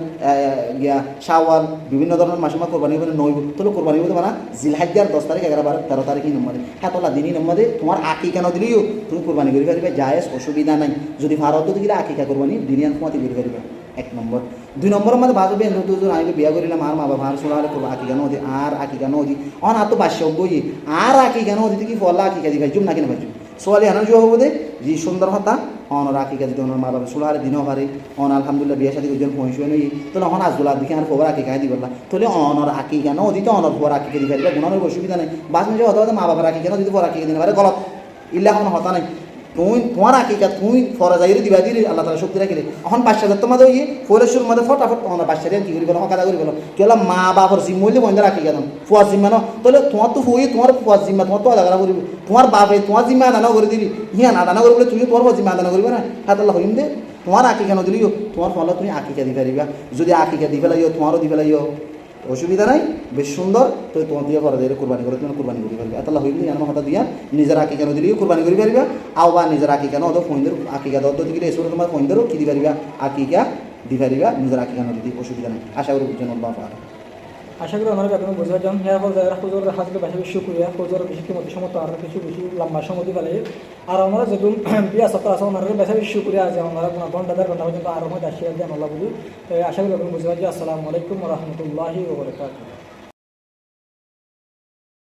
গিয়া শাওয়াল বিভিন্ন ধরনের মাসে মা কোরবানি হবে না নইব তোলে কোরবানি হতে না জিলহাজ্জার 10 তারিখ 11 12 13 তারিখই নম্বরে হ্যাঁ তোলা দিনই নম্বরে তোমার আকি কেন দিলিও তুমি কোরবানি করি পারিবা জায়েজ অসুবিধা নাই যদি ভারত দিলে আকিকা কোরবানি দিনিয়ান কুমাতি করি পারিবা এক নম্বর 2 নম্বরের মধ্যে বাজবে দুজন আমি বিয়া করিলাম আর মা বাবা আর সোনা হলে করবো আকিকা নদী আর আকিকা নদী অন আর তো বাস্য বই আর আকিকা নদী কি ফলা আকিকা দি ভাইজুম না কিনা ভাইজুম সোয়ালি আনার জন্য হবো দে জি সুন্দর হতা অন আকিকা যদি ওনার মা বাবা সোলারে দিনও পারে অন আলহামদুলিল্লাহ বিয়া সাথে দুজন পৌঁছে নেই তো অন আজগুলা দিকে আর খবর আকিকা দি বললা তাহলে অনর আকিকা নদী তো অনর পর আকিকা দি ফেলবে গুণানোর অসুবিধা নেই বাস মেজে হতে হতে মা বাবার আকিকা নদী পর আকিকা দিনে পারে গলত ইল্লা কোনো হতা নাই তুই তোমার আকিকা তুই ফরাজাইরে দিবা দিলি আল্লাহ তাআলা শক্তি রাখিলে এখন বাচ্চাদের তোমাদের ওই ফরেশ্বর মধ্যে ফটাফট তোমার বাচ্চাদের কি করি বলো অকাদা করি বলো কি হলো মা বাবার জিম্মইলে বন্ধ রাখি কেন ফুয়ার জিম্মা ন তাহলে তোমার তো ফুয়ে তোমার ফুয়ার জিম্মা তোমার তো আদা করা করিবে তোমার বাপে তোমার জিম্মা আদানা করে দিলি হিয়া না আদানা করবে তুমি তোমার জিম্মা আদানা করবে না হাত আল্লাহ হইম দে তোমার আকিকা ন দিলিও তোমার ফলে তুমি আকিকা দি পারিবা যদি আকিকা দি ফেলাইও তোমারও দি ফেলাইও অসুবিধা নাই বেশ সুন্দর তো তোমার দিয়ে ফরা দিয়ে কোরবানি করে তুমি কোরবানি করি পারবে এতলা হইলে আমার হঠাৎ দিয়া নিজের আঁকি কেন দিলেও কোরবানি করি পারিবা আও বা নিজের আঁকি কেন ওদের ফোনদের আঁকিকা দর দিলে এসে তোমার ফোনদেরও কি দি পারিবা আঁকিকা দি পারিবা নিজের আঁকি কেন দিতে অসুবিধা নেই আশা করি বুঝছেন আল্লাহ পারা আশা করি আমরা ব্যাপারে বুঝতে যান হ্যাঁ হুজুর হাজকে বেশি বেশি শুক্রিয়া হুজুর বেশি কিমতি সমত আর কিছু বেশি লম্বা সময় ফেলে আর আমরা যেহেতু বিয়া সত্তর আছে ওনার বেশি বেশি শুক্রিয়া আছে আমরা ঘন্টা 1.5 ঘন্টা পর্যন্ত আরো মধ্যে আসিয়া দেন আল্লাহ বলি আশা করি আপনি বুঝতে পারছি আসসালামু আলাইকুম ওয়া রাহমাতুল্লাহি ওয়া বারাকাতুহু।